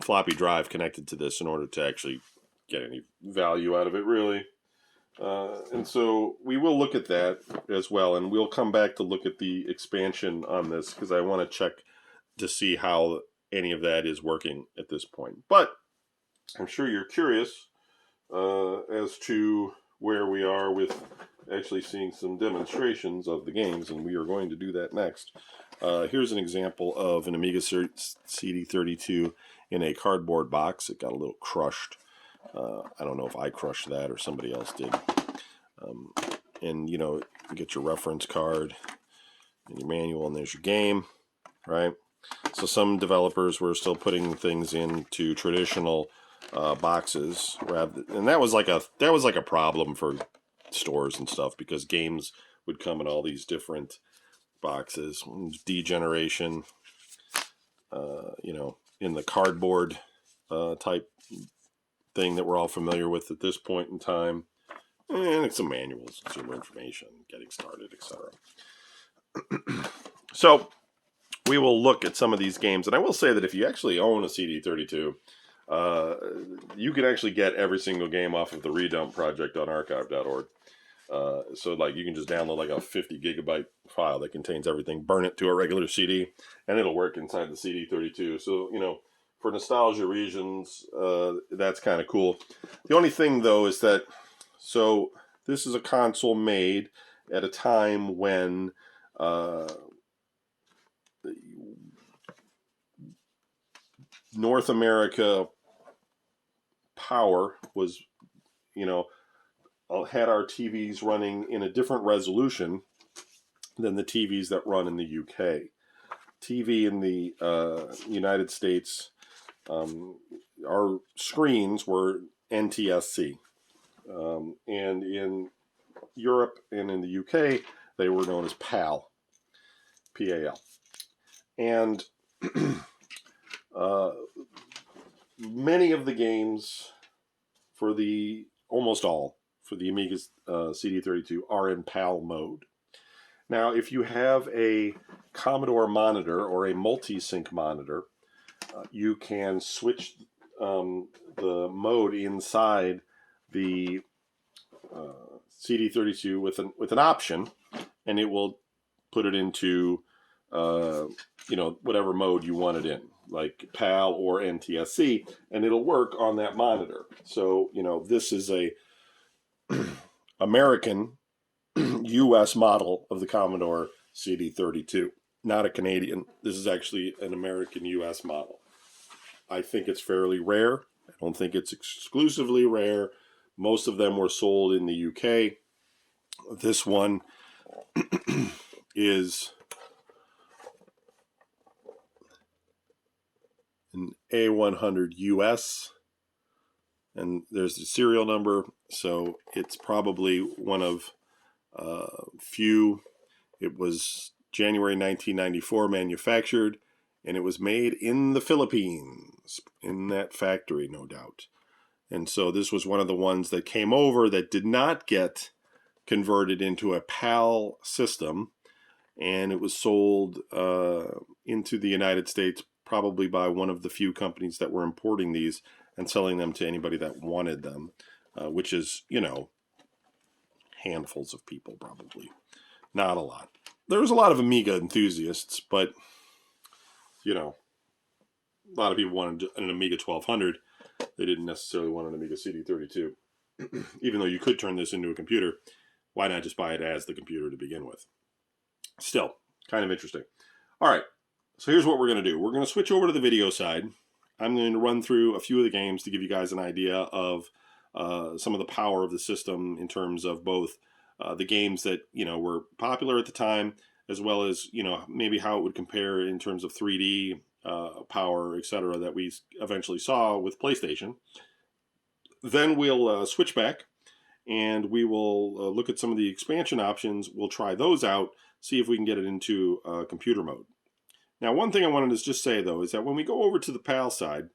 floppy drive connected to this in order to actually get any value out of it, really. And so we will look at that as well, and we'll come back to look at the expansion on this, because I want to check to see how any of that is working at this point. But I'm sure you're curious as to where we are with actually seeing some demonstrations of the games, and we are going to do that next. Here's an example of an Amiga CD32 in a cardboard box. It got a little crushed. I don't know if I crushed that or somebody else did. And you get your reference card and your manual, and there's your game, right? So some developers were still putting things into traditional boxes, and that was like a problem for stores and stuff, because games would come in all these different boxes. Degeneration, in the cardboard type thing that we're all familiar with at this point in time, and it's some manuals, consumer information, getting started, etc. So we will look at some of these games, and I will say that if you actually own a CD32, you can actually get every single game off of the Redump project on archive.org. So like you can just download like a 50 gigabyte file that contains everything, burn it to a regular CD, and it'll work inside the CD32. So, for nostalgia reasons, that's kind of cool. The only thing though is that, so this is a console made at a time when North America power was, had our TVs running in a different resolution than the TVs that run in the UK. TV in the United States, our screens were NTSC. And in Europe and in the UK, they were known as PAL, P-A-L. And many of the games almost all for the Amiga CD32 are in PAL mode. Now, if you have a Commodore monitor or a multi-sync monitor, you can switch the mode inside the CD32 with an option, and it will put it into whatever mode you want it in, like PAL or NTSC, and it'll work on that monitor. So this is a American U.S. model of the Commodore CD32, not a Canadian. This is actually an American U.S. model. I think it's fairly rare. I don't think it's exclusively rare. Most of them were sold in the UK. This one is an A100 US, and there's the serial number, so it's probably one of few. It was January 1994 manufactured, and it was made in the Philippines, in that factory, no doubt. And so this was one of the ones that came over that did not get converted into a PAL system, and it was sold into the United States probably by one of the few companies that were importing these and selling them to anybody that wanted them, which is, handfuls of people probably. Not a lot. There was a lot of Amiga enthusiasts, but, a lot of people wanted an Amiga 1200. They didn't necessarily want an Amiga CD32. Even though you could turn this into a computer, why not just buy it as the computer to begin with? Still, kind of interesting. All right, so here's what we're going to do. We're going to switch over to the video side. I'm going to run through a few of the games to give you guys an idea of some of the power of the system in terms of both the games that, were popular at the time, as well as, maybe how it would compare in terms of 3D power, etc., that we eventually saw with PlayStation. Then we'll switch back, and we will look at some of the expansion options. We'll try those out, see if we can get it into computer mode. Now, one thing I wanted to just say, though, is that when we go over to the PAL side,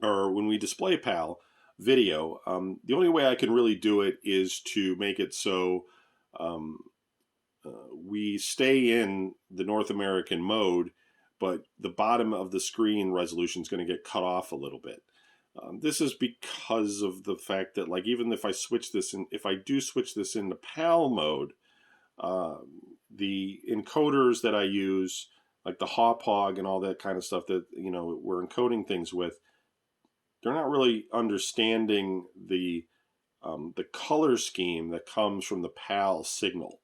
or when we display PAL video, the only way I can really do it is to make it so we stay in the North American mode, but the bottom of the screen resolution is going to get cut off a little bit. This is because of the fact that, like, even if I switch this in, if I do switch this into PAL mode, the encoders that I use, like the hop-hog and all that kind of stuff that, we're encoding things with, they're not really understanding the color scheme that comes from the PAL signal.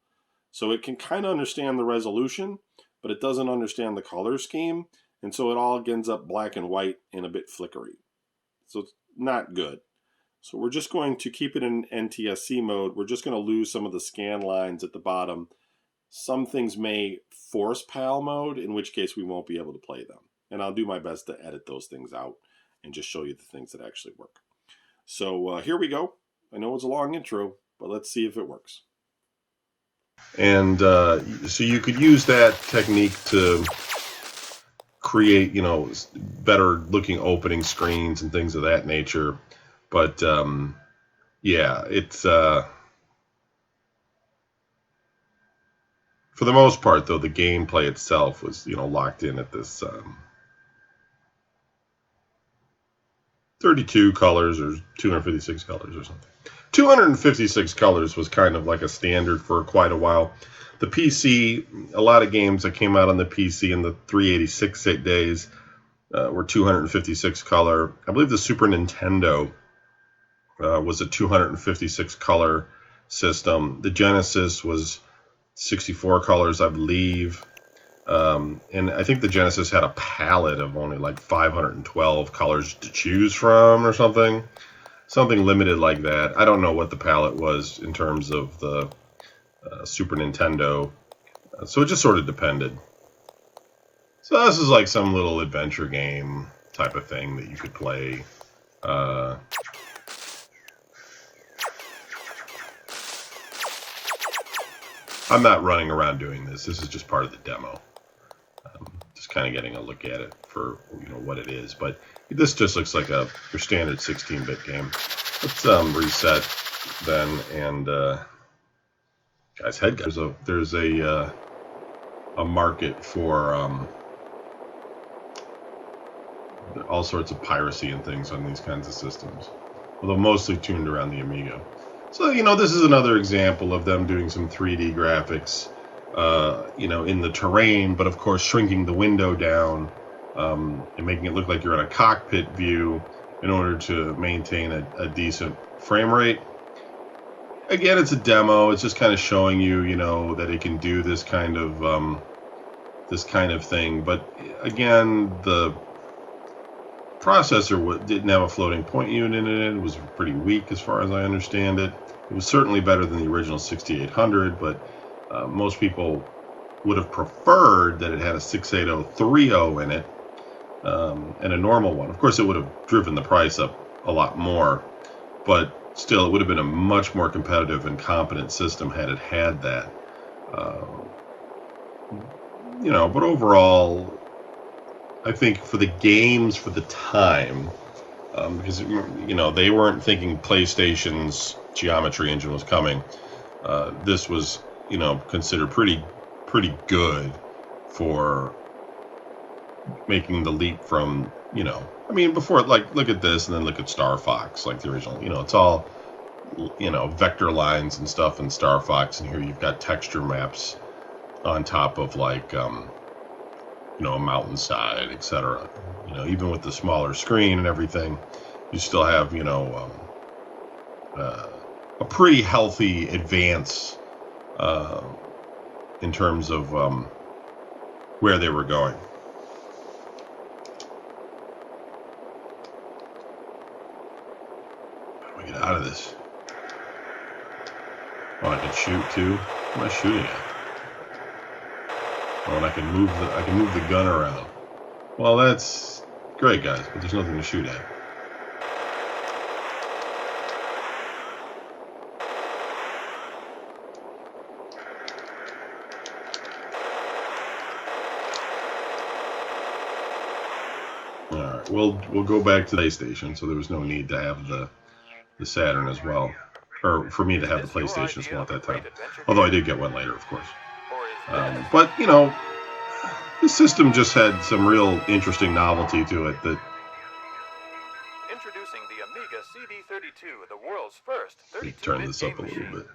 So it can kind of understand the resolution, but it doesn't understand the color scheme, and so it all ends up black and white and a bit flickery. So it's not good. So we're just going to keep it in NTSC mode. We're just going to lose some of the scan lines at the bottom. Some things may force PAL mode, in which case we won't be able to play them. And I'll do my best to edit those things out and just show you the things that actually work. So here we go. I know it's a long intro, but let's see if it works. And so you could use that technique to create, better looking opening screens and things of that nature. But yeah, it's for the most part, though, the gameplay itself was, locked in at this 32 colors or 256 colors or something. 256 colors was kind of like a standard for quite a while. The PC, a lot of games that came out on the PC in the 386 days were 256 color. I believe the Super Nintendo was a 256 color system. The Genesis was 64 colors, I believe. And I think the Genesis had a palette of only like 512 colors to choose from or something limited like that. I don't know what the palette was in terms of the Super Nintendo, so it just sort of depended. So this is like some little adventure game type of thing that you could play. I'm not running around doing this. This is just part of the demo. Just kind of getting a look at it for what it is. But this just looks like your standard 16-bit game. Let's reset then, and guys, there's a market for all sorts of piracy and things on these kinds of systems, although mostly tuned around the Amiga. So, this is another example of them doing some 3D graphics, in the terrain, but of course shrinking the window down and making it look like you're in a cockpit view in order to maintain a decent frame rate. Again, it's a demo. It's just kind of showing you, that it can do this kind of thing. But again, the processor didn't have a floating point unit in it. It was pretty weak as far as I understand it. It was certainly better than the original 6800, but most people would have preferred that it had a 68030 in it and a normal one. Of course, it would have driven the price up a lot more, but still, it would have been a much more competitive and competent system had it had that. But overall, I think for the games for the time, because they weren't thinking PlayStation's geometry engine was coming. This was considered pretty good for making the leap from before, like, look at this and then look at Star Fox, like the original. It's all vector lines and stuff in Star Fox, and here you've got texture maps on top of like a mountainside, etc. Even with the smaller screen and everything, you still have a pretty healthy advance in terms of where they were going. How do we get out of this? Oh, I can shoot too. What am I shooting at? Oh, and I can move the gun around. Well, that's great, guys, but there's nothing to shoot at. All right, we'll go back to the PlayStation. So there was no need to have the Saturn as well, or for me to have the PlayStation as well at that time. Although I did get one later, of course. But this system just had some real interesting novelty to it. That introducing the Amiga Cd32, the world's first 32-bit turn this up a little bit.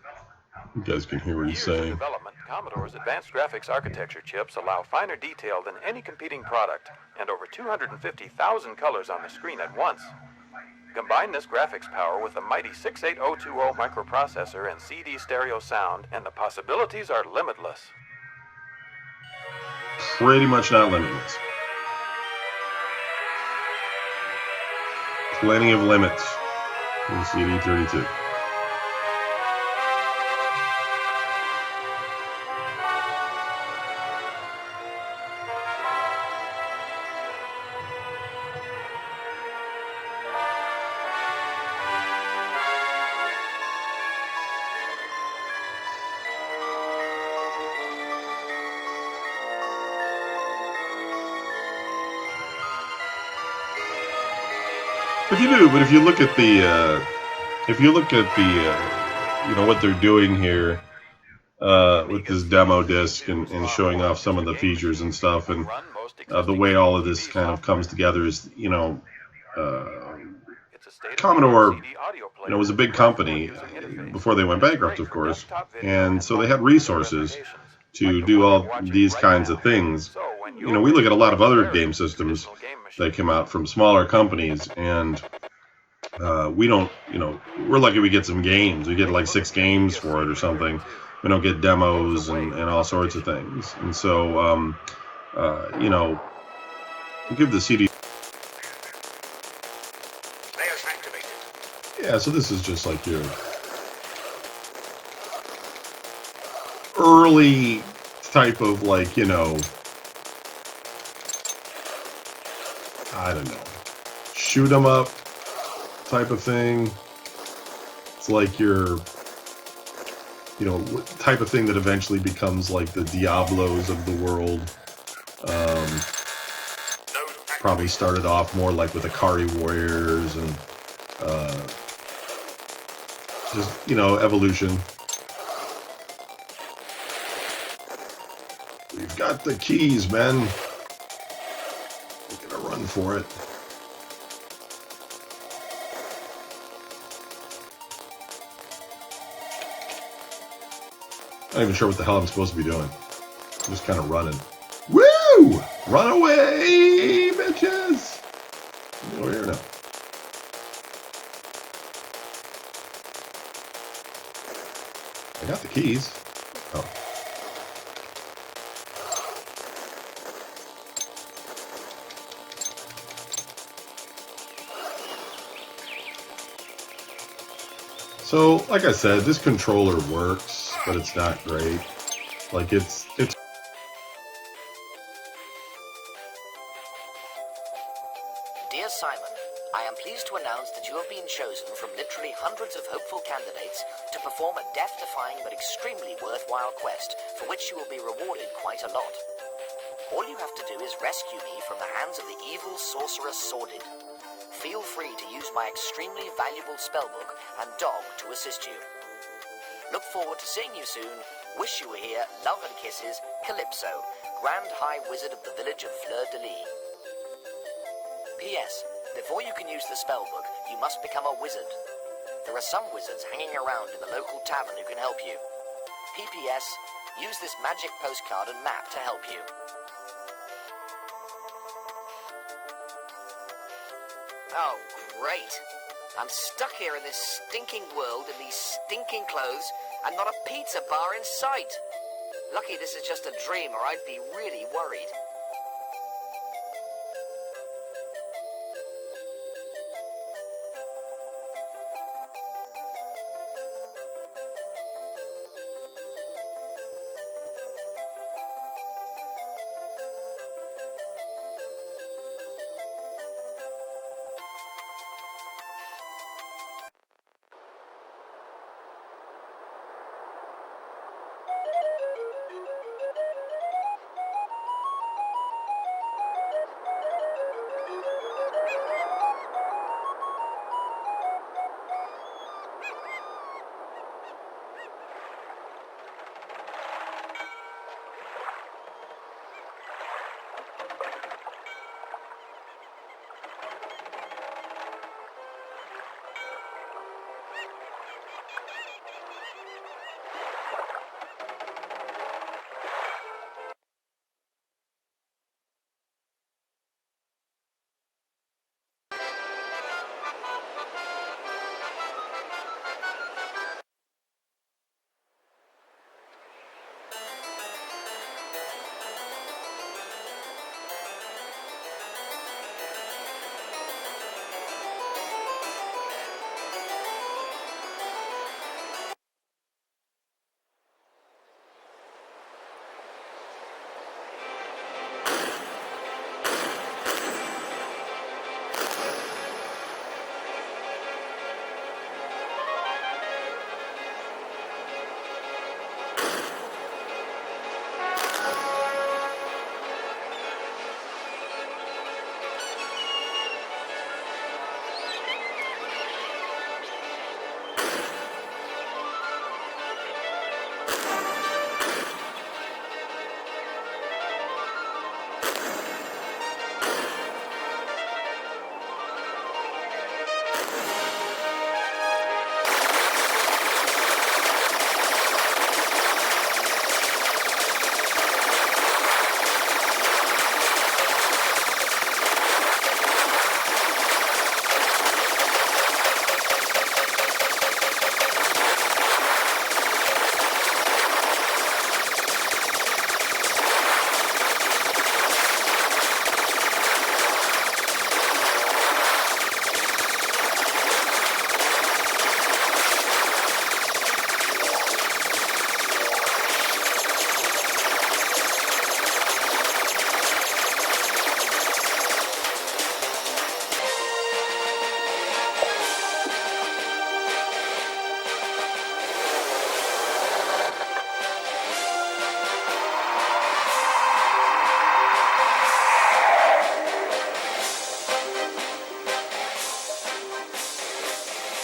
You guys can hear what he's saying. Development, Commodore's advanced graphics architecture chips allow finer detail than any competing product, and over 250,000 colors on the screen at once. Combine this graphics power with the mighty 68020 microprocessor and CD stereo sound, and the possibilities are limitless. Pretty much not limitless. Plenty of limits in the CD32. But if you look at the, what they're doing here with this demo disc and showing off some of the features and stuff, and the way all of this kind of comes together is, Commodore, was a big company before they went bankrupt, of course, and so they had resources to do all these kinds of things. We look at a lot of other game systems that came out from smaller companies, and we don't, we're lucky we get some games. We get like 6 games for it or something. We don't get demos and all sorts of things. And so you know, give the CD. Layers activated. Yeah, so this is just like your early type of like, you know, I don't know, shoot 'em up type of thing. It's like your, you know, type of thing that eventually becomes like the Diablos of the world. Probably started off more like with Akari Warriors and just, you know, evolution. We've got the keys, men. We're gonna run for it. I'm not even sure what the hell I'm supposed to be doing. I'm just kind of running. Woo! Run away, bitches! Over here now. I got the keys. Oh. So, like I said, this controller works, but it's not great. Like, it's Dear Simon, I am pleased to announce that you have been chosen from literally hundreds of hopeful candidates to perform a death-defying but extremely worthwhile quest, for which you will be rewarded quite a lot. All you have to do is rescue me from the hands of the evil sorcerer Sordid. Feel free to use my extremely valuable spellbook and dog to assist you. Look forward to seeing you soon. Wish you were here. Love and kisses, Calypso, Grand High Wizard of the village of Fleur-de-Lis. P.S. Before you can use the spellbook, you must become a wizard. There are some wizards hanging around in the local tavern who can help you. P.P.S. Use this magic postcard and map to help you. Oh, great. I'm stuck here in this stinking world in these stinking clothes and not a pizza bar in sight. Lucky this is just a dream or I'd be really worried.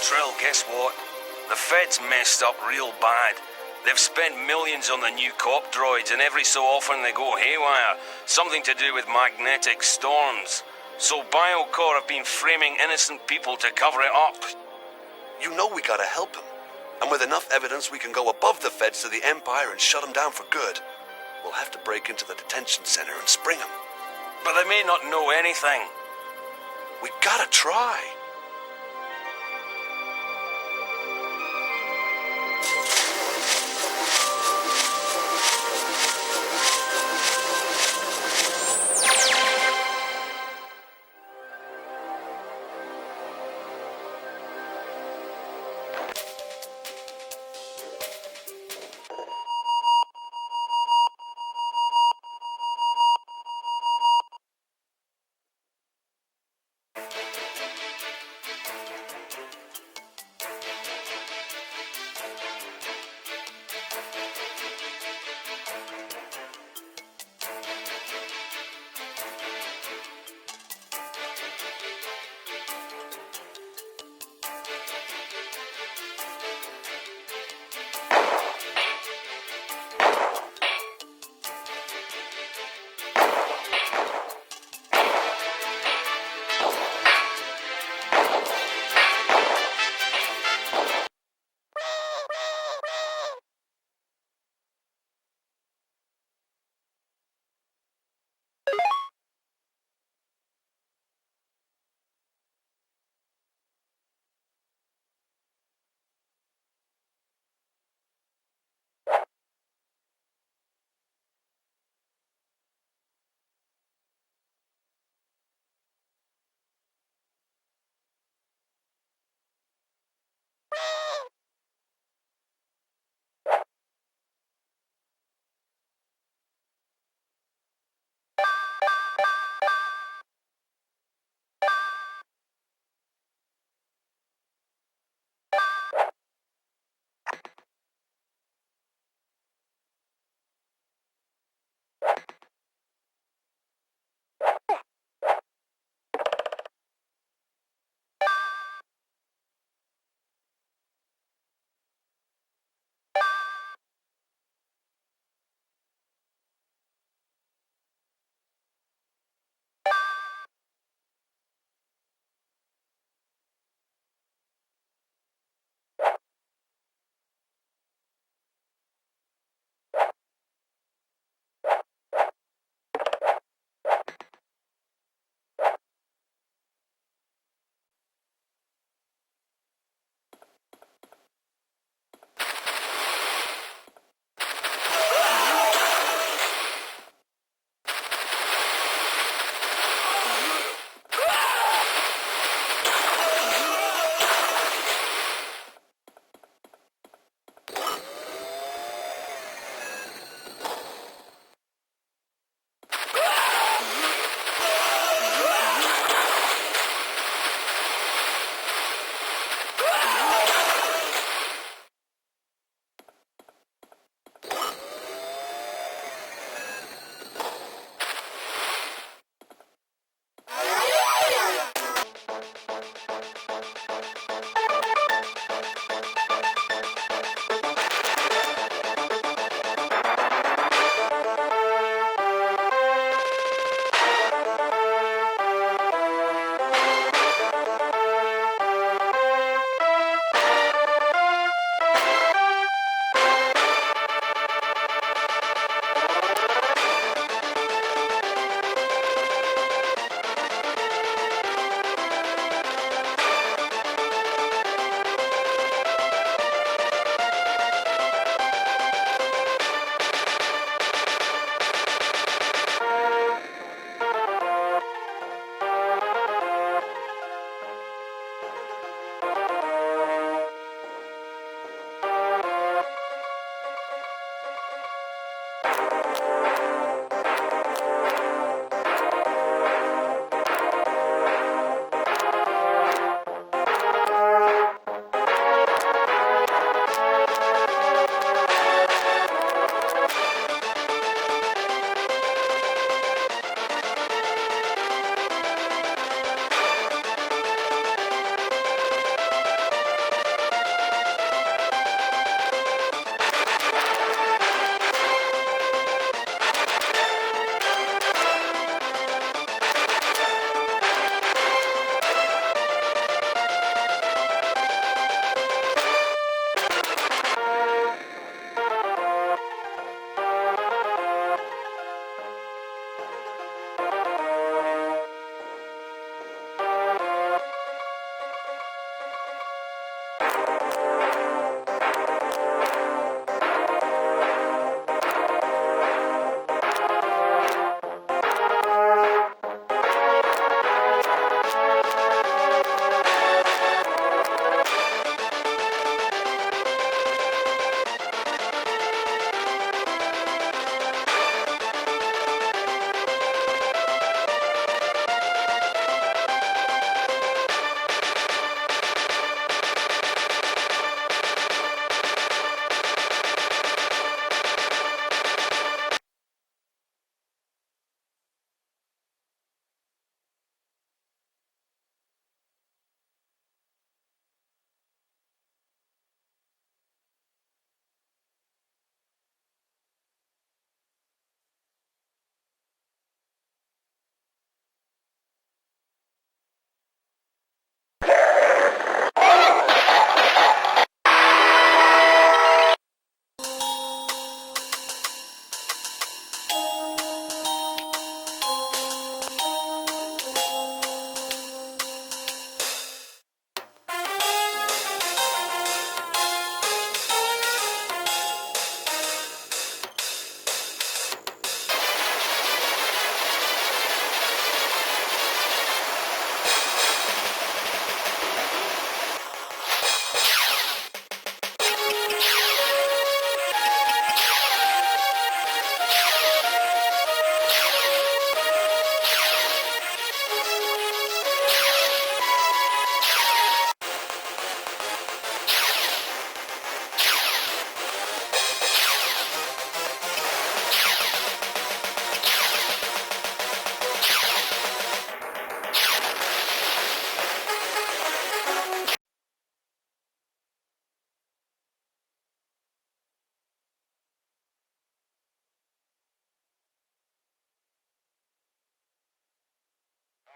Trill, guess what? The Feds messed up real bad. They've spent millions on the new cop droids, and every so often they go haywire. Something to do with magnetic storms. So Biocore have been framing innocent people to cover it up. You know we gotta help him. And with enough evidence, we can go above the Feds to the Empire and shut him down for good. We'll have to break into the detention center and spring him. But they may not know anything. We gotta try.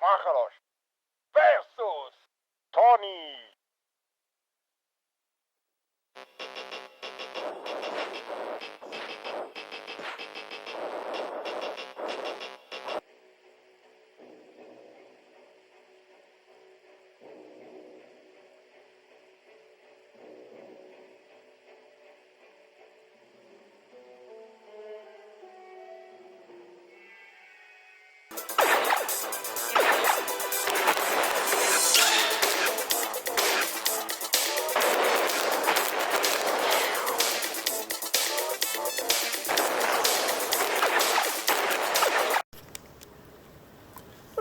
Máchalos versus Tony.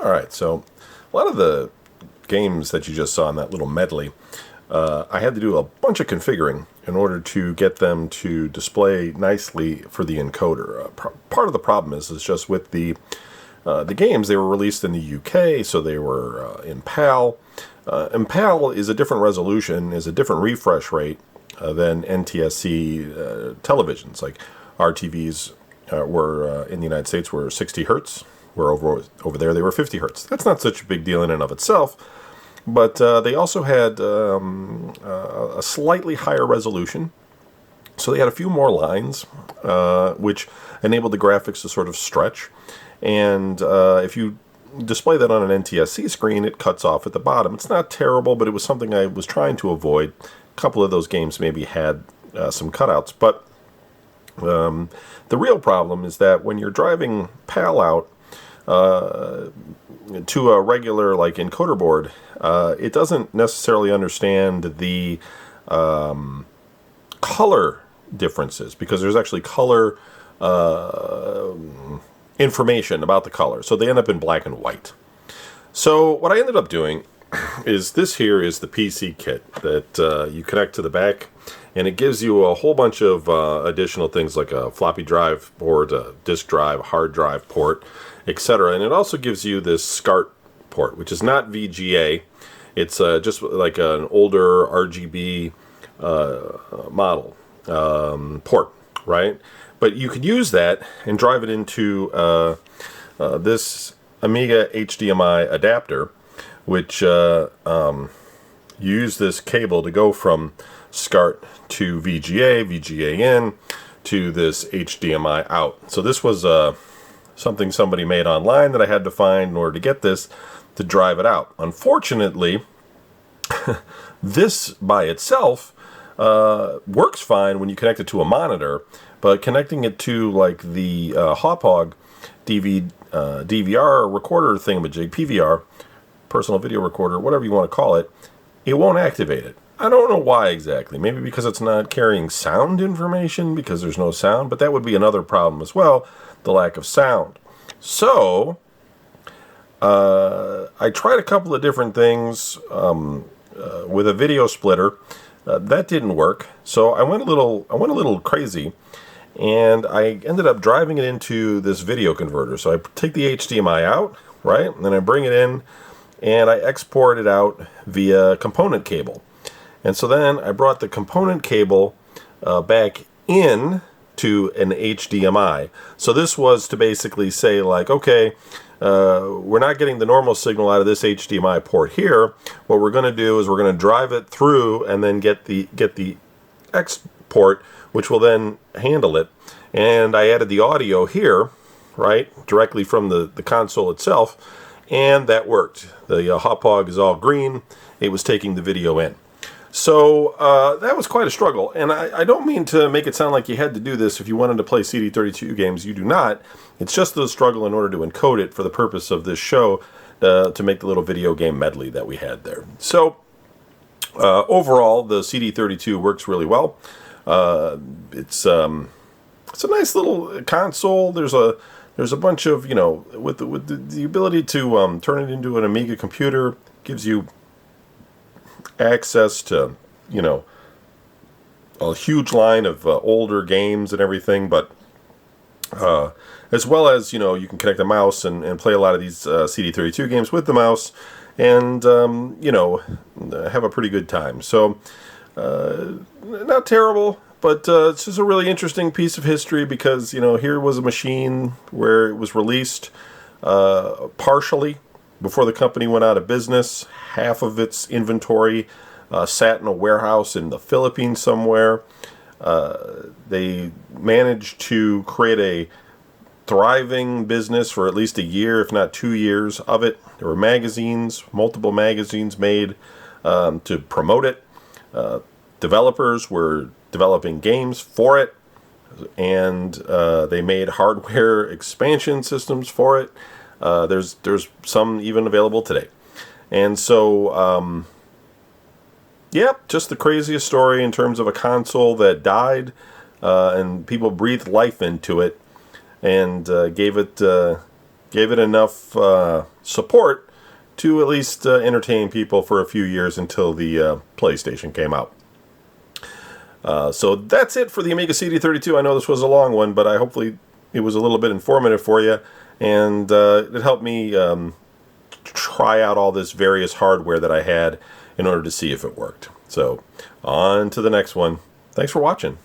Alright, so a lot of the games that you just saw in that little medley, I had to do a bunch of configuring in order to get them to display nicely for the encoder. Part of the problem is just with the games, they were released in the UK, so they were in PAL. And PAL is a different resolution, is a different refresh rate than NTSC televisions. Like our TVs were in the United States were 60 hertz. Where over there they were 50 hertz. That's not such a big deal in and of itself, but they also had a slightly higher resolution, so they had a few more lines, which enabled the graphics to sort of stretch. And if you display that on an NTSC screen, it cuts off at the bottom. It's not terrible, but it was something I was trying to avoid. A couple of those games maybe had some cutouts, but the real problem is that when you're driving PAL out to a regular like encoder board, it doesn't necessarily understand the color differences, because there's actually color information about the color, so they end up in black and white. So what I ended up doing is this here is the PC kit that you connect to the back, and it gives you a whole bunch of additional things like a floppy drive port, a disk drive, hard drive port, etc. And it also gives you this SCART port, which is not VGA. It's just like an older RGB model port, right? But you could use that and drive it into this Amiga HDMI adapter, which you use this cable to go from SCART to VGA, VGA in, to this HDMI out. So this was something somebody made online that I had to find in order to get this to drive it out. Unfortunately, this by itself works fine when you connect it to a monitor, but connecting it to like the Hauppauge DVR recorder thingamajig, PVR, personal video recorder, whatever you want to call it, it won't activate it. I don't know why exactly. Maybe because it's not carrying sound information, because there's no sound, but that would be another problem as well, the lack of sound. So I tried a couple of different things with a video splitter. That didn't work, so I went a little crazy, and I ended up driving it into this video converter. So I take the HDMI out, right, and then I bring it in, and I export it out via component cable. And so then I brought the component cable back in to an HDMI. So this was to basically say, like, okay, we're not getting the normal signal out of this HDMI port here. What we're going to do is we're going to drive it through and then get the X port, which will then handle it. And I added the audio here, right, directly from the console itself, and that worked. The Hauppauge is all green. It was taking the video in. So that was quite a struggle, and I don't mean to make it sound like you had to do this if you wanted to play CD32 games. You do not. It's just the struggle in order to encode it for the purpose of this show to make the little video game medley that we had there. So overall, the CD32 works really well. It's a nice little console. There's a bunch of, you know, with the ability to turn it into an Amiga computer, gives you access to, you know, a huge line of older games and everything, but as well as, you know, you can connect a mouse and play a lot of these CD32 games with the mouse, and you know, have a pretty good time. So not terrible, but it's just a really interesting piece of history, because, you know, here was a machine where it was released partially before the company went out of business. Half of its inventory sat in a warehouse in the Philippines somewhere. They managed to create a thriving business for at least a year, if not 2 years of it. There were magazines, multiple magazines made to promote it. Developers were developing games for it, and they made hardware expansion systems for it. There's some even available today. And so, yep, just the craziest story in terms of a console that died, and people breathed life into it, and gave it enough support to at least entertain people for a few years until the PlayStation came out. So that's it for the Amiga Cd32. I know this was a long one, but hopefully it was a little bit informative for you, and it helped me try out all this various hardware that I had in order to see if it worked. So on to the next one. Thanks for watching.